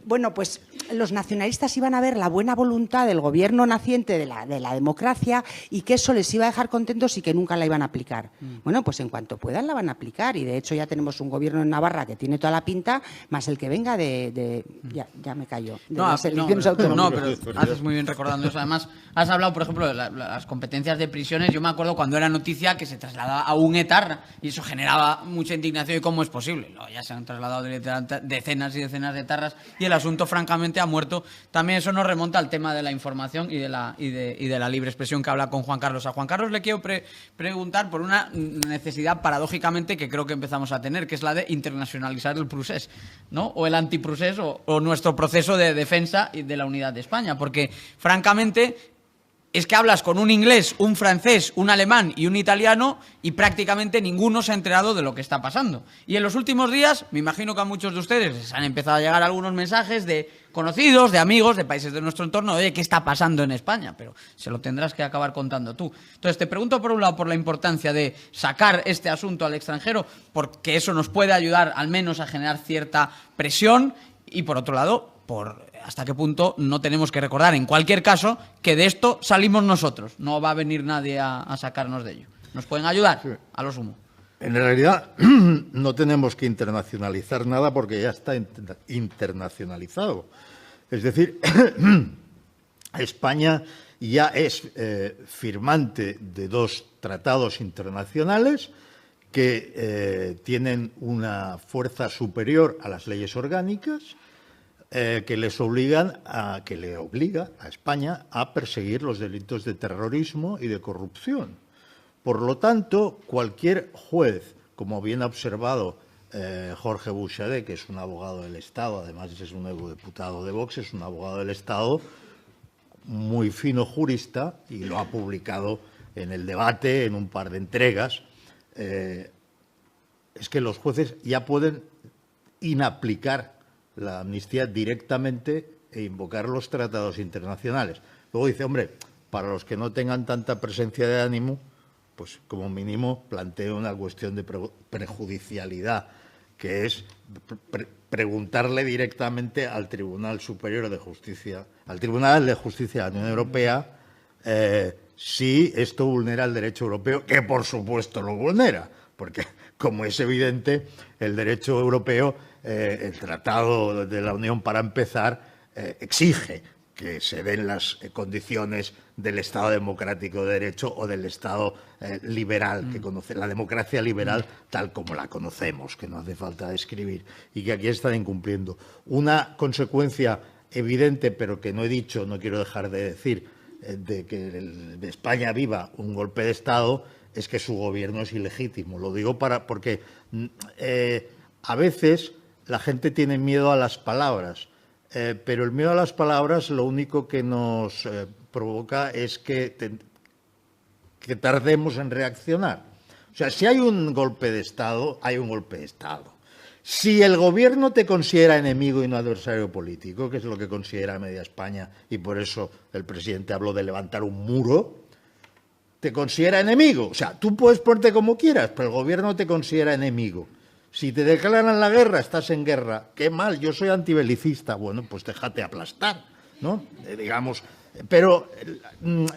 Bueno, pues los nacionalistas iban a ver la buena voluntad del gobierno naciente de la democracia y que eso les iba a dejar contentos y que nunca la iban a aplicar. Bueno, pues en cuanto puedan la van a aplicar y de hecho ya tenemos un gobierno en Navarra que tiene toda la pinta, más el que venga ya me callo. No, pero haces muy bien recordando eso. Además, has hablado, por ejemplo, de las competencias de prisiones. Yo me acuerdo cuando era noticia que se trasladaba a un etarra y eso generaba mucha indignación. ¿Y cómo es posible? No, ya se han trasladado decenas y decenas de etarras y el asunto, francamente, ha muerto. También eso nos remonta al tema de la información y de la libre expresión que habla con Juan Carlos. A Juan Carlos le quiero preguntar por una necesidad, paradójicamente, que creo que empezamos a tener, que es la de internacionalizar el procés, ¿no? O el antiprocés o nuestro proceso de defensa de la unidad de España. Porque, francamente, es que hablas con un inglés, un francés, un alemán y un italiano y prácticamente ninguno se ha enterado de lo que está pasando. Y en los últimos días, me imagino que a muchos de ustedes les han empezado a llegar algunos mensajes de conocidos, de amigos, de países de nuestro entorno, oye, ¿qué está pasando en España? Pero se lo tendrás que acabar contando tú. Entonces, te pregunto por un lado por la importancia de sacar este asunto al extranjero, porque eso nos puede ayudar al menos a generar cierta presión, y por otro lado, por hasta qué punto no tenemos que recordar, en cualquier caso, que de esto salimos nosotros. No va a venir nadie a sacarnos de ello. ¿Nos pueden ayudar? Sí. A lo sumo. En realidad, no tenemos que internacionalizar nada porque ya está internacionalizado. Es decir, España ya es firmante de 2 tratados internacionales que tienen una fuerza superior a las leyes orgánicas, que le obliga a España a perseguir los delitos de terrorismo y de corrupción. Por lo tanto, cualquier juez, como bien ha observado Jorge Buxadé, que es un abogado del Estado, además es un eurodiputado de Vox, es un abogado del Estado, muy fino jurista, y lo ha publicado en El Debate, en un par de entregas, es que los jueces ya pueden inaplicar la amnistía directamente e invocar los tratados internacionales. Luego dice, hombre, para los que no tengan tanta presencia de ánimo, pues como mínimo planteo una cuestión de prejudicialidad, que es preguntarle directamente al Tribunal Superior de Justicia, al Tribunal de Justicia de la Unión Europea, si esto vulnera el derecho europeo, que por supuesto lo vulnera, porque como es evidente, el derecho europeo, el Tratado de la Unión, para empezar, exige que se den las condiciones del Estado democrático de derecho o del Estado liberal, que conoce la democracia liberal tal como la conocemos, que no hace falta describir, y que aquí están incumpliendo. Una consecuencia evidente, pero que no he dicho, no quiero dejar de decir, de que de España viva un golpe de Estado, es que su gobierno es ilegítimo. Lo digo porque a veces la gente tiene miedo a las palabras, pero el miedo a las palabras lo único que nos provoca es que tardemos en reaccionar. O sea, si hay un golpe de Estado, hay un golpe de Estado. Si el gobierno te considera enemigo y no adversario político, que es lo que considera media España, y por eso el presidente habló de levantar un muro, te considera enemigo. O sea, tú puedes ponerte como quieras, pero el gobierno te considera enemigo. Si te declaran la guerra, estás en guerra. Qué mal, yo soy antibelicista. Bueno, pues déjate aplastar, ¿no? Digamos, pero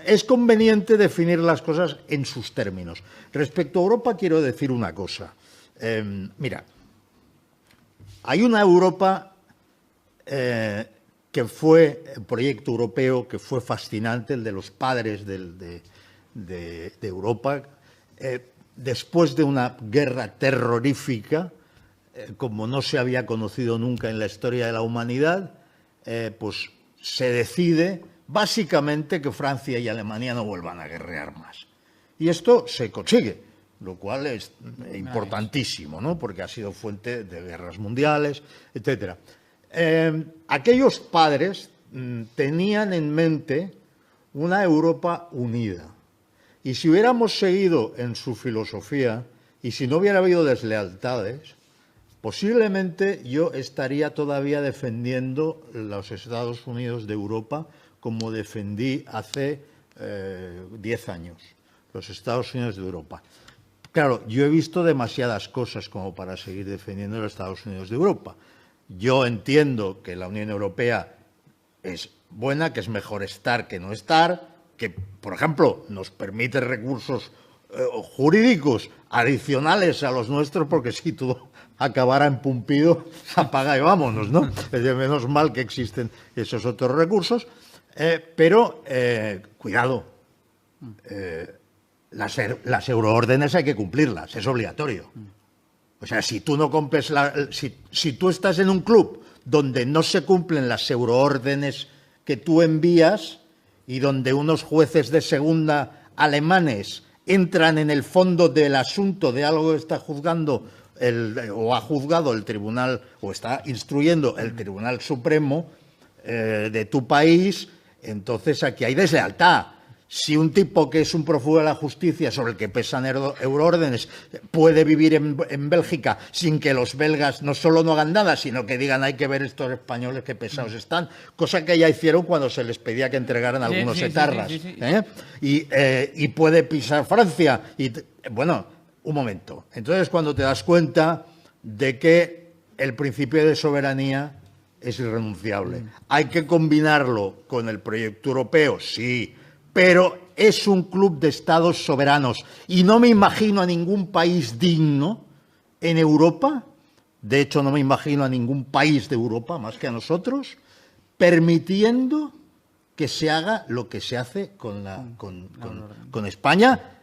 es conveniente definir las cosas en sus términos. Respecto a Europa, quiero decir una cosa. Mira, hay una Europa que fue el proyecto europeo, que fue fascinante, el de los padres de Europa, después de una guerra terrorífica, como no se había conocido nunca en la historia de la humanidad, pues se decide básicamente que Francia y Alemania no vuelvan a guerrear más. Y esto se consigue, lo cual es importantísimo, ¿no? Porque ha sido fuente de guerras mundiales, etc. Aquellos padres tenían en mente una Europa unida. Y si hubiéramos seguido en su filosofía y si no hubiera habido deslealtades, posiblemente yo estaría todavía defendiendo los Estados Unidos de Europa como defendí hace 10 años, los Estados Unidos de Europa. Claro, yo he visto demasiadas cosas como para seguir defendiendo los Estados Unidos de Europa. Yo entiendo que la Unión Europea es buena, que es mejor estar que no estar, que, por ejemplo, nos permite recursos jurídicos adicionales a los nuestros, porque si todo acabara en Pumpido, apaga y vámonos, ¿no? Es de menos mal que existen esos otros recursos, pero cuidado, las euroórdenes hay que cumplirlas, es obligatorio. O sea, si tú no cumples si tú estás en un club donde no se cumplen las euroórdenes que tú envías y donde unos jueces de segunda alemanes entran en el fondo del asunto de algo que está juzgando o ha juzgado el tribunal o está instruyendo el Tribunal Supremo de tu país, entonces aquí hay deslealtad. Si un tipo que es un prófugo de la justicia sobre el que pesan euroórdenes puede vivir en Bélgica sin que los belgas no solo no hagan nada, sino que digan hay que ver estos españoles qué pesados están, cosa que ya hicieron cuando se les pedía que entregaran algunos etarras. Y puede pisar Francia. Bueno, un momento. Entonces cuando te das cuenta de que el principio de soberanía es irrenunciable. Hay que combinarlo con el proyecto europeo, sí, pero es un club de estados soberanos y no me imagino a ningún país digno en Europa, de hecho no me imagino a ningún país de Europa más que a nosotros, permitiendo que se haga lo que se hace con España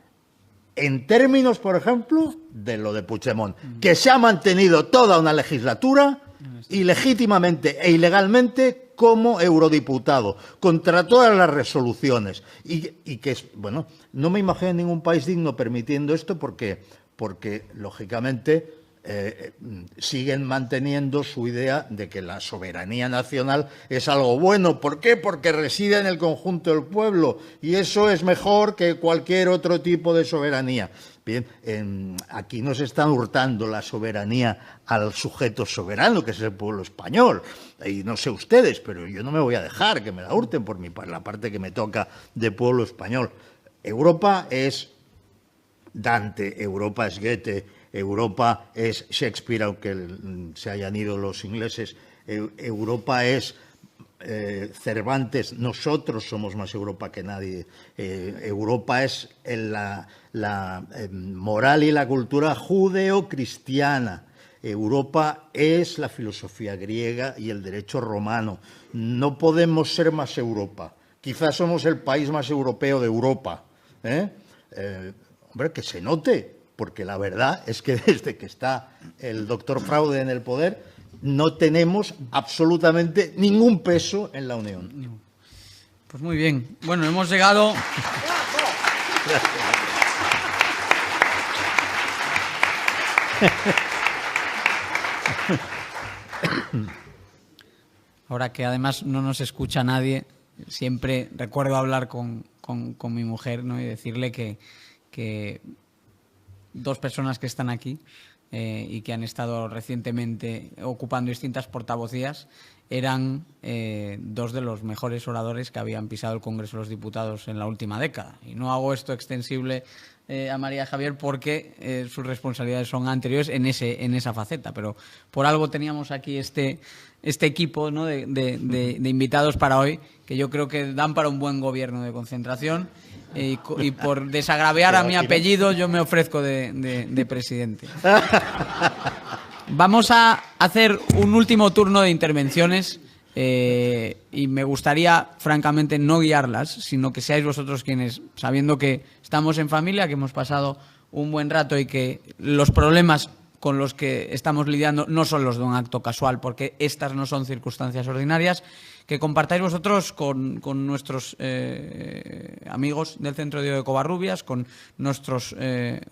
en términos, por ejemplo, de lo de Puigdemont, que se ha mantenido toda una legislatura ilegítimamente e ilegalmente como eurodiputado, contra todas las resoluciones. Y que, bueno, no me imagino ningún país digno permitiendo esto porque lógicamente, siguen manteniendo su idea de que la soberanía nacional es algo bueno. ¿Por qué? Porque reside en el conjunto del pueblo y eso es mejor que cualquier otro tipo de soberanía. Bien, aquí nos están hurtando la soberanía al sujeto soberano, que es el pueblo español. Y no sé ustedes, pero yo no me voy a dejar que me la hurten por la parte que me toca de pueblo español. Europa es Dante, Europa es Goethe, Europa es Shakespeare, aunque se hayan ido los ingleses. Europa es Cervantes. Nosotros somos más Europa que nadie. Europa es la moral y la cultura judeo-cristiana. Europa es la filosofía griega y el derecho romano. No podemos ser más Europa. Quizás somos el país más europeo de Europa. Hombre, que se note, porque la verdad es que desde que está el doctor Fraude en el poder no tenemos absolutamente ningún peso en la Unión. Pues muy bien. Bueno, hemos llegado... Ahora que además no nos escucha nadie, siempre recuerdo hablar con mi mujer, ¿no? Y decirle que dos personas que están aquí y que han estado recientemente ocupando distintas portavocías, eran dos de los mejores oradores que habían pisado el Congreso de los Diputados en la última década. Y no hago esto extensible a María Javier porque sus responsabilidades son anteriores en esa faceta, pero por algo teníamos aquí este equipo, ¿no?, de invitados para hoy, que yo creo que dan para un buen gobierno de concentración, y por desagraviar a mi apellido yo me ofrezco de presidente. Vamos a hacer un último turno de intervenciones y me gustaría, francamente, no guiarlas, sino que seáis vosotros quienes, sabiendo que estamos en familia, que hemos pasado un buen rato y que los problemas con los que estamos lidiando no son los de un acto casual, porque estas no son circunstancias ordinarias, que compartáis vosotros con nuestros amigos del Centro Diego de Covarrubias, con nuestros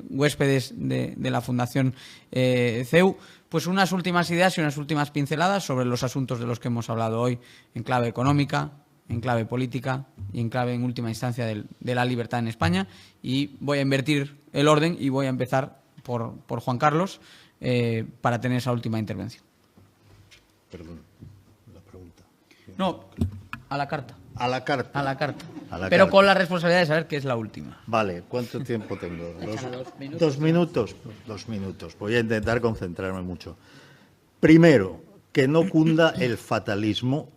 huéspedes de la Fundación CEU, pues unas últimas ideas y unas últimas pinceladas sobre los asuntos de los que hemos hablado hoy, en clave económica, en clave política y en clave, en última instancia, de la libertad en España. Y voy a invertir el orden y voy a empezar por Juan Carlos para tener esa última intervención. Perdón, la pregunta. No, a la carta. A la carta. A la carta. A la Pero carta. con la responsabilidad de saber que es la última. Vale, ¿cuánto tiempo tengo? Échala, 2 minutos. 2 minutos. 2 minutos. Voy a intentar concentrarme mucho. Primero, que no cunda el fatalismo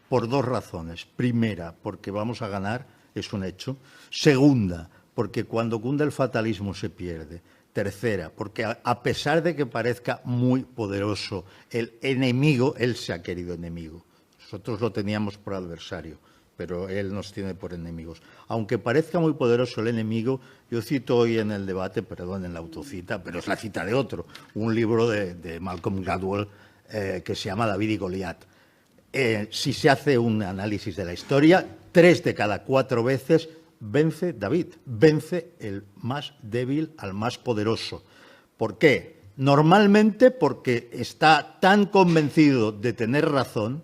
por 2 razones. Primera, porque vamos a ganar, es un hecho. Segunda, porque cuando cunda el fatalismo se pierde. Tercera, porque a pesar de que parezca muy poderoso el enemigo, él se ha querido enemigo. Nosotros lo teníamos por adversario, pero él nos tiene por enemigos. Aunque parezca muy poderoso el enemigo, yo cito hoy en el debate, perdón, en la autocita, pero es la cita de otro, un libro de Malcolm Gladwell que se llama David y Goliat. Si se hace un análisis de la historia, 3 de cada 4 veces vence David, vence el más débil al más poderoso. ¿Por qué? Normalmente porque está tan convencido de tener razón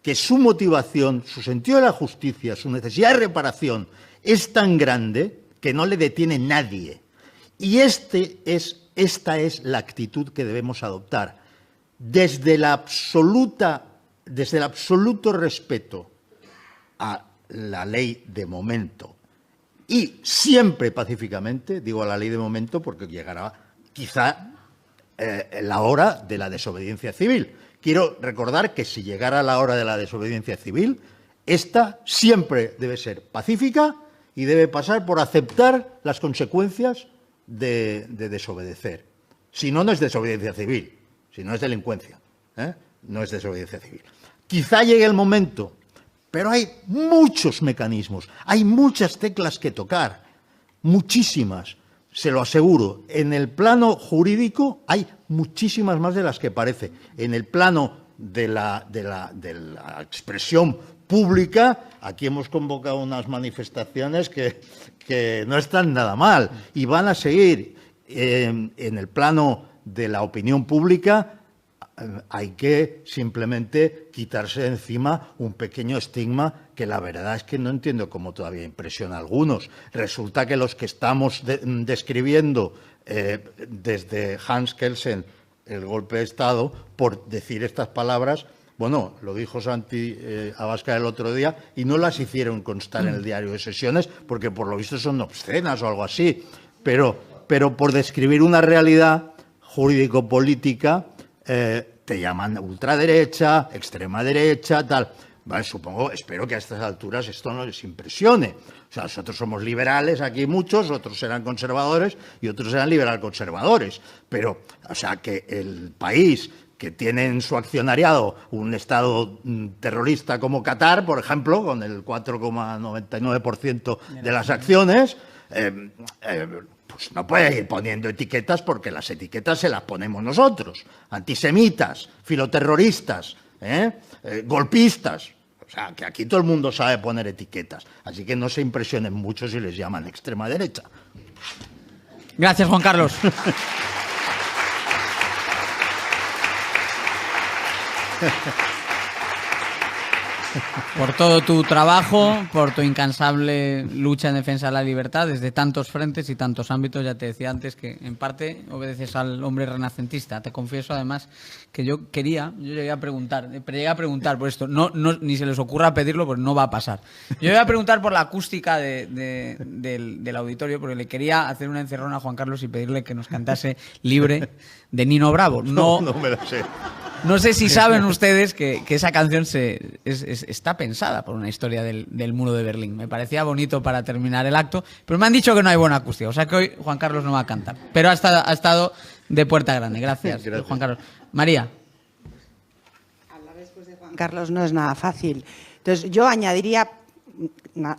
que su motivación, su sentido de la justicia, su necesidad de reparación es tan grande que no le detiene nadie. Y esta es la actitud que debemos adoptar. Desde el absoluto respeto a la ley de momento y siempre pacíficamente, digo a la ley de momento porque llegará quizá la hora de la desobediencia civil. Quiero recordar que si llegara la hora de la desobediencia civil, esta siempre debe ser pacífica y debe pasar por aceptar las consecuencias de desobedecer. Si no, no es desobediencia civil, si no es delincuencia, no es desobediencia civil. Quizá llegue el momento, pero hay muchos mecanismos, hay muchas teclas que tocar, muchísimas. Se lo aseguro, en el plano jurídico hay muchísimas más de las que parece. En el plano de la expresión pública, aquí hemos convocado unas manifestaciones que no están nada mal y van a seguir. En el plano de la opinión pública hay que simplemente quitarse de encima un pequeño estigma que la verdad es que no entiendo cómo todavía impresiona a algunos. Resulta que los que estamos describiendo desde Hans Kelsen el golpe de Estado, por decir estas palabras, bueno, lo dijo Santi Abascal el otro día y no las hicieron constar en el diario de sesiones porque por lo visto son obscenas o algo así, pero por describir una realidad jurídico-política te llaman ultraderecha, extrema derecha, tal. Vale, espero que a estas alturas esto no les impresione. O sea, nosotros somos liberales aquí muchos, otros serán conservadores y otros serán liberal-conservadores. Pero, o sea, que el país que tiene en su accionariado un Estado terrorista como Qatar, por ejemplo, con el 4,99% de las acciones, pues no puede ir poniendo etiquetas porque las etiquetas se las ponemos nosotros. Antisemitas, filoterroristas, golpistas. O sea, que aquí todo el mundo sabe poner etiquetas. Así que no se impresionen mucho si les llaman extrema derecha. Gracias, Juan Carlos. por todo tu trabajo, por tu incansable lucha en defensa de la libertad desde tantos frentes y tantos ámbitos. Ya te decía antes que en parte obedeces al hombre renacentista. Te confieso además que yo llegué a preguntar por esto, ni se les ocurra pedirlo porque no va a pasar. Yo llegué a preguntar por la acústica del auditorio porque le quería hacer una encerrona a Juan Carlos y pedirle que nos cantase Libre de Nino Bravo. No me lo sé. No sé si saben ustedes que esa canción está pensada por una historia del muro de Berlín. Me parecía bonito para terminar el acto, pero me han dicho que no hay buena acústica. O sea que hoy Juan Carlos no va a cantar. Pero ha estado de puerta grande. Gracias. Juan Carlos. María. Hablar después de Juan Carlos no es nada fácil. Entonces, yo añadiría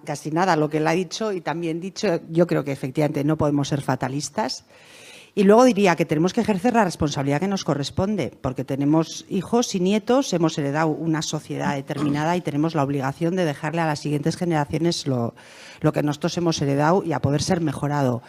casi nada a lo que él ha dicho y también dicho. Yo creo que efectivamente no podemos ser fatalistas. Y luego diría que tenemos que ejercer la responsabilidad que nos corresponde, porque tenemos hijos y nietos, hemos heredado una sociedad determinada y tenemos la obligación de dejarle a las siguientes generaciones lo que nosotros hemos heredado y a poder ser mejorado.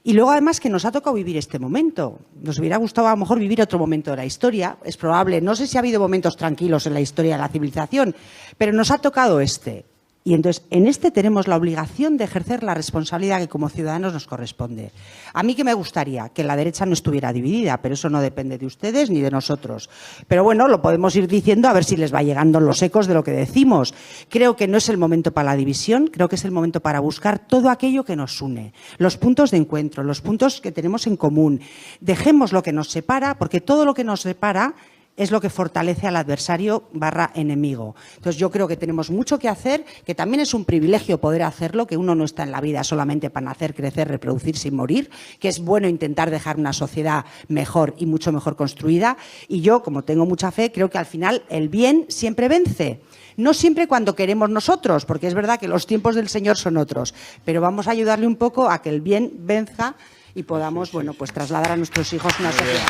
Y luego, además, que nos ha tocado vivir este momento. Nos hubiera gustado, a lo mejor, vivir otro momento de la historia. Es probable. No sé si ha habido momentos tranquilos en la historia de la civilización, pero nos ha tocado este. Y entonces, en este tenemos la obligación de ejercer la responsabilidad que como ciudadanos nos corresponde. A mí que me gustaría que la derecha no estuviera dividida, pero eso no depende de ustedes ni de nosotros. Pero bueno, lo podemos ir diciendo a ver si les va llegando los ecos de lo que decimos. Creo que no es el momento para la división, creo que es el momento para buscar todo aquello que nos une, los puntos de encuentro, los puntos que tenemos en común. Dejemos lo que nos separa, porque todo lo que nos separa es lo que fortalece al adversario / enemigo. Entonces yo creo que tenemos mucho que hacer, que también es un privilegio poder hacerlo, que uno no está en la vida solamente para nacer, crecer, reproducirse y morir, que es bueno intentar dejar una sociedad mejor y mucho mejor construida. Y yo, como tengo mucha fe, creo que al final el bien siempre vence. No siempre cuando queremos nosotros, porque es verdad que los tiempos del Señor son otros, pero vamos a ayudarle un poco a que el bien venza y podamos, bueno, pues trasladar a nuestros hijos una sociedad.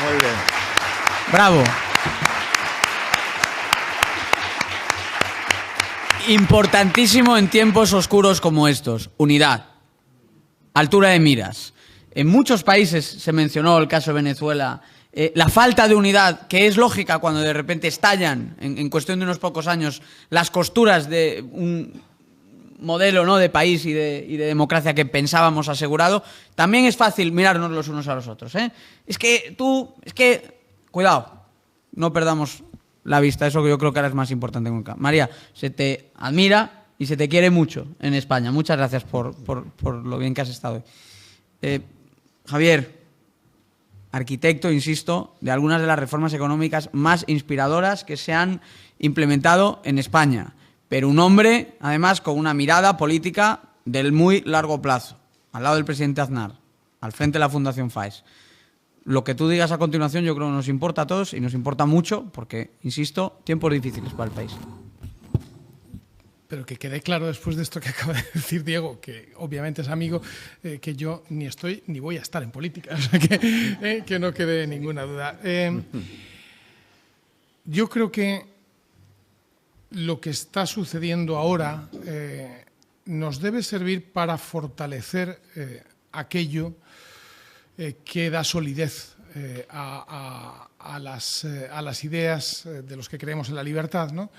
Muy bien. Bravo. Importantísimo en tiempos oscuros como estos. Unidad. Altura de miras. En muchos países se mencionó el caso de Venezuela. La falta de unidad, que es lógica cuando de repente estallan, en cuestión de unos pocos años, las costuras de un modelo, ¿no?, de país y de democracia que pensábamos asegurado. También es fácil mirarnos los unos a los otros, ¿eh? Cuidado, no perdamos la vista, eso que yo creo que ahora es más importante que nunca. María, se te admira y se te quiere mucho en España. Muchas gracias por lo bien que has estado hoy. Javier, arquitecto, insisto, de algunas de las reformas económicas más inspiradoras que se han implementado en España, pero un hombre, además, con una mirada política del muy largo plazo, al lado del presidente Aznar, al frente de la Fundación FAES. Lo que tú digas a continuación yo creo que nos importa a todos y nos importa mucho porque, insisto, tiempos difíciles para el país. Pero que quede claro después de esto que acaba de decir Diego, que obviamente es amigo, que yo ni estoy ni voy a estar en política, o sea que no quede ninguna duda. Yo creo que lo que está sucediendo ahora nos debe servir para fortalecer aquello que da solidez a las ideas de los que creemos en la libertad, ¿no?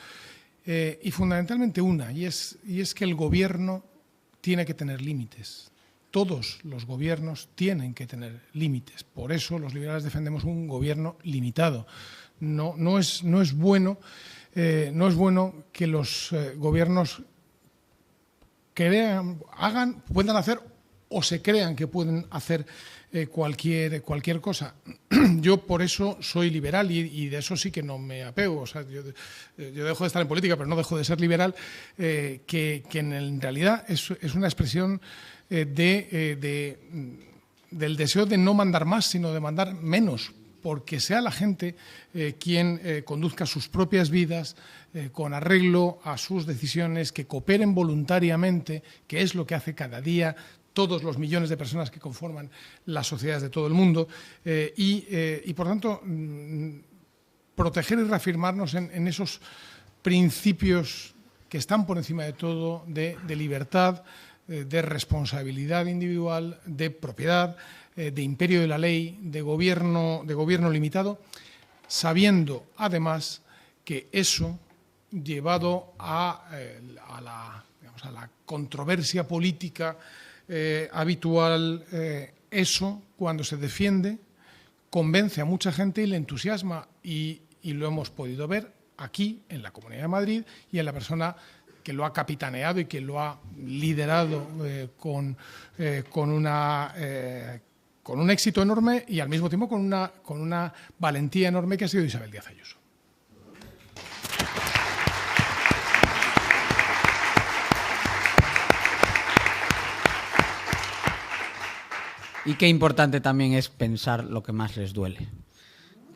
Y fundamentalmente una, y es que el gobierno tiene que tener límites. Todos los gobiernos tienen que tener límites. Por eso los liberales defendemos un gobierno limitado. No es bueno que los gobiernos puedan hacer o se crean que pueden hacer cualquier cosa. Yo por eso soy liberal y de eso sí que no me apego. O sea, yo dejo de estar en política, pero no dejo de ser liberal, que en realidad es una expresión del deseo de no mandar más, sino de mandar menos, porque sea la gente quien conduzca sus propias vidas con arreglo a sus decisiones, que cooperen voluntariamente, que es lo que hace cada día todos los millones de personas que conforman las sociedades de todo el mundo y por tanto, proteger y reafirmarnos en esos principios que están por encima de todo de libertad, de responsabilidad individual, de propiedad, de imperio de la ley, de gobierno limitado, sabiendo además que eso llevado a la controversia política habitual. Eso, cuando se defiende, convence a mucha gente y le entusiasma, y lo hemos podido ver aquí en la Comunidad de Madrid y en la persona que lo ha capitaneado y que lo ha liderado con un éxito enorme y al mismo tiempo con una valentía enorme, que ha sido Isabel Díaz Ayuso. Y qué importante también es pensar lo que más les duele.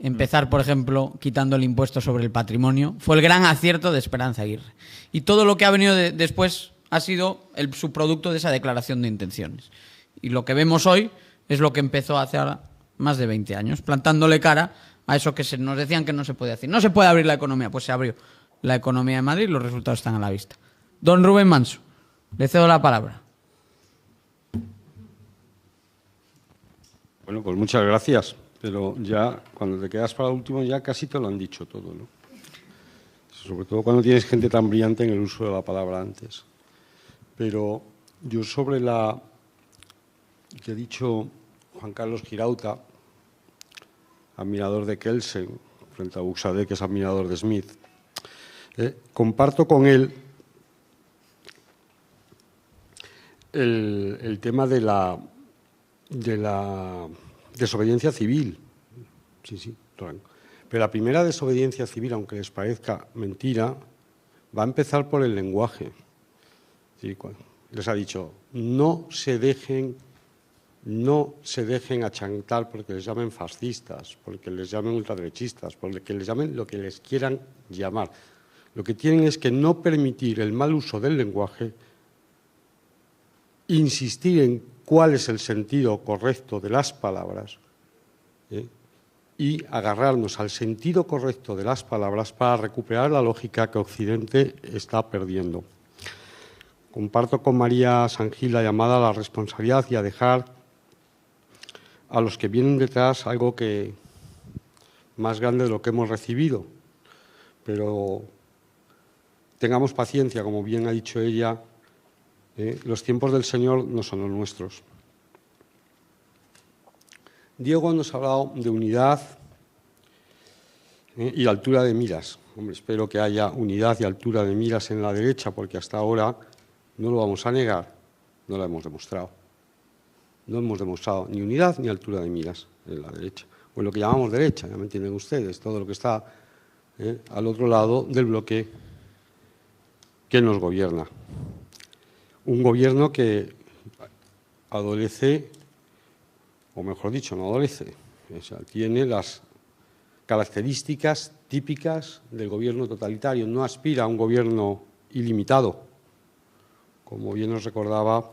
Empezar, por ejemplo, quitando el impuesto sobre el patrimonio. Fue el gran acierto de Esperanza Aguirre. Y todo lo que ha venido después ha sido el subproducto de esa declaración de intenciones. Y lo que vemos hoy es lo que empezó hace ahora más de 20 años, plantándole cara a eso que nos decían que no se podía hacer. No se puede abrir la economía. Pues se abrió la economía de Madrid y los resultados están a la vista. Don Rubén Manso, le cedo la palabra. Bueno, pues muchas gracias, pero ya cuando te quedas para el último ya casi te lo han dicho todo, ¿no? Sobre todo cuando tienes gente tan brillante en el uso de la palabra antes. Pero yo sobre la que ha dicho Juan Carlos Girauta, admirador de Kelsen, frente a Buxadé, que es admirador de Smith, comparto con él el tema de la desobediencia civil. Sí, pero la primera desobediencia civil, aunque les parezca mentira, va a empezar por el lenguaje. Sí, les ha dicho, no se dejen achantar porque les llamen fascistas, porque les llamen ultraderechistas, porque les llamen lo que les quieran llamar. Lo que tienen es que no permitir el mal uso del lenguaje, insistir en cuál es el sentido correcto de las palabras, y agarrarnos al sentido correcto de las palabras para recuperar la lógica que Occidente está perdiendo. Comparto con María Sangil la llamada a la responsabilidad y a dejar a los que vienen detrás algo que más grande de lo que hemos recibido. Pero tengamos paciencia, como bien ha dicho ella. Los tiempos del Señor no son los nuestros. Diego nos ha hablado de unidad y altura de miras. Hombre, espero que haya unidad y altura de miras en la derecha, porque hasta ahora, no lo vamos a negar, no la hemos demostrado. No hemos demostrado ni unidad ni altura de miras en la derecha, o en lo que llamamos derecha, ya me entienden ustedes, todo lo que está al otro lado del bloque que nos gobierna. Un gobierno que adolece, o mejor dicho, no adolece, o sea, tiene las características típicas del gobierno totalitario, no aspira a un gobierno ilimitado, como bien nos recordaba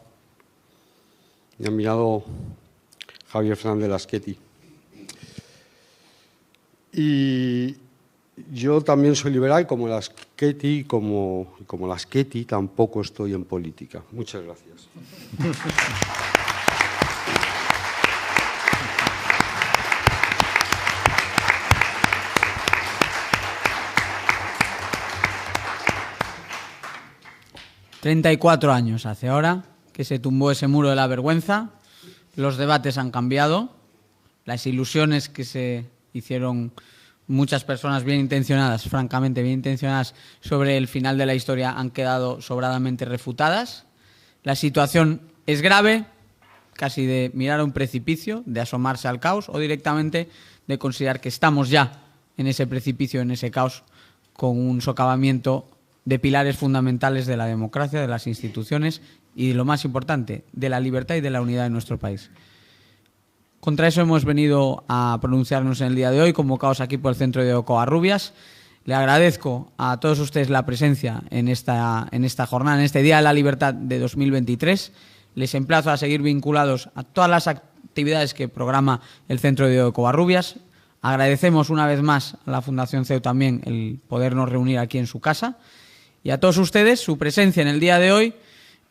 mi admirado Javier Fernández Lasqueti. Y yo también soy liberal, como Lasqueti, como Lasqueti tampoco estoy en política. Muchas gracias. ...34 años hace ahora que se tumbó ese muro de la vergüenza, los debates han cambiado, las ilusiones que se hicieron muchas personas bien intencionadas, francamente bien intencionadas, sobre el final de la historia han quedado sobradamente refutadas. La situación es grave, casi de mirar a un precipicio, de asomarse al caos o directamente de considerar que estamos ya en ese precipicio, en ese caos, con un socavamiento de pilares fundamentales de la democracia, de las instituciones y, lo más importante, de la libertad y de la unidad de nuestro país. Contra eso hemos venido a pronunciarnos en el día de hoy, convocados aquí por el Centro de Covarrubias. Le agradezco a todos ustedes la presencia en esta jornada, en este Día de la Libertad de 2023. Les emplazo a seguir vinculados a todas las actividades que programa el Centro de Covarrubias. Agradecemos una vez más a la Fundación CEU también el podernos reunir aquí en su casa. Y a todos ustedes su presencia en el día de hoy,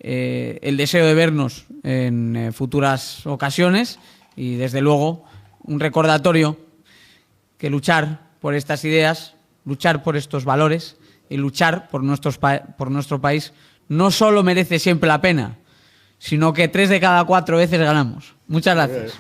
el deseo de vernos en futuras ocasiones y, desde luego, un recordatorio que luchar por estas ideas, luchar por estos valores y luchar por nuestro país no solo merece siempre la pena, sino que 3 de cada 4 veces ganamos. Muchas gracias.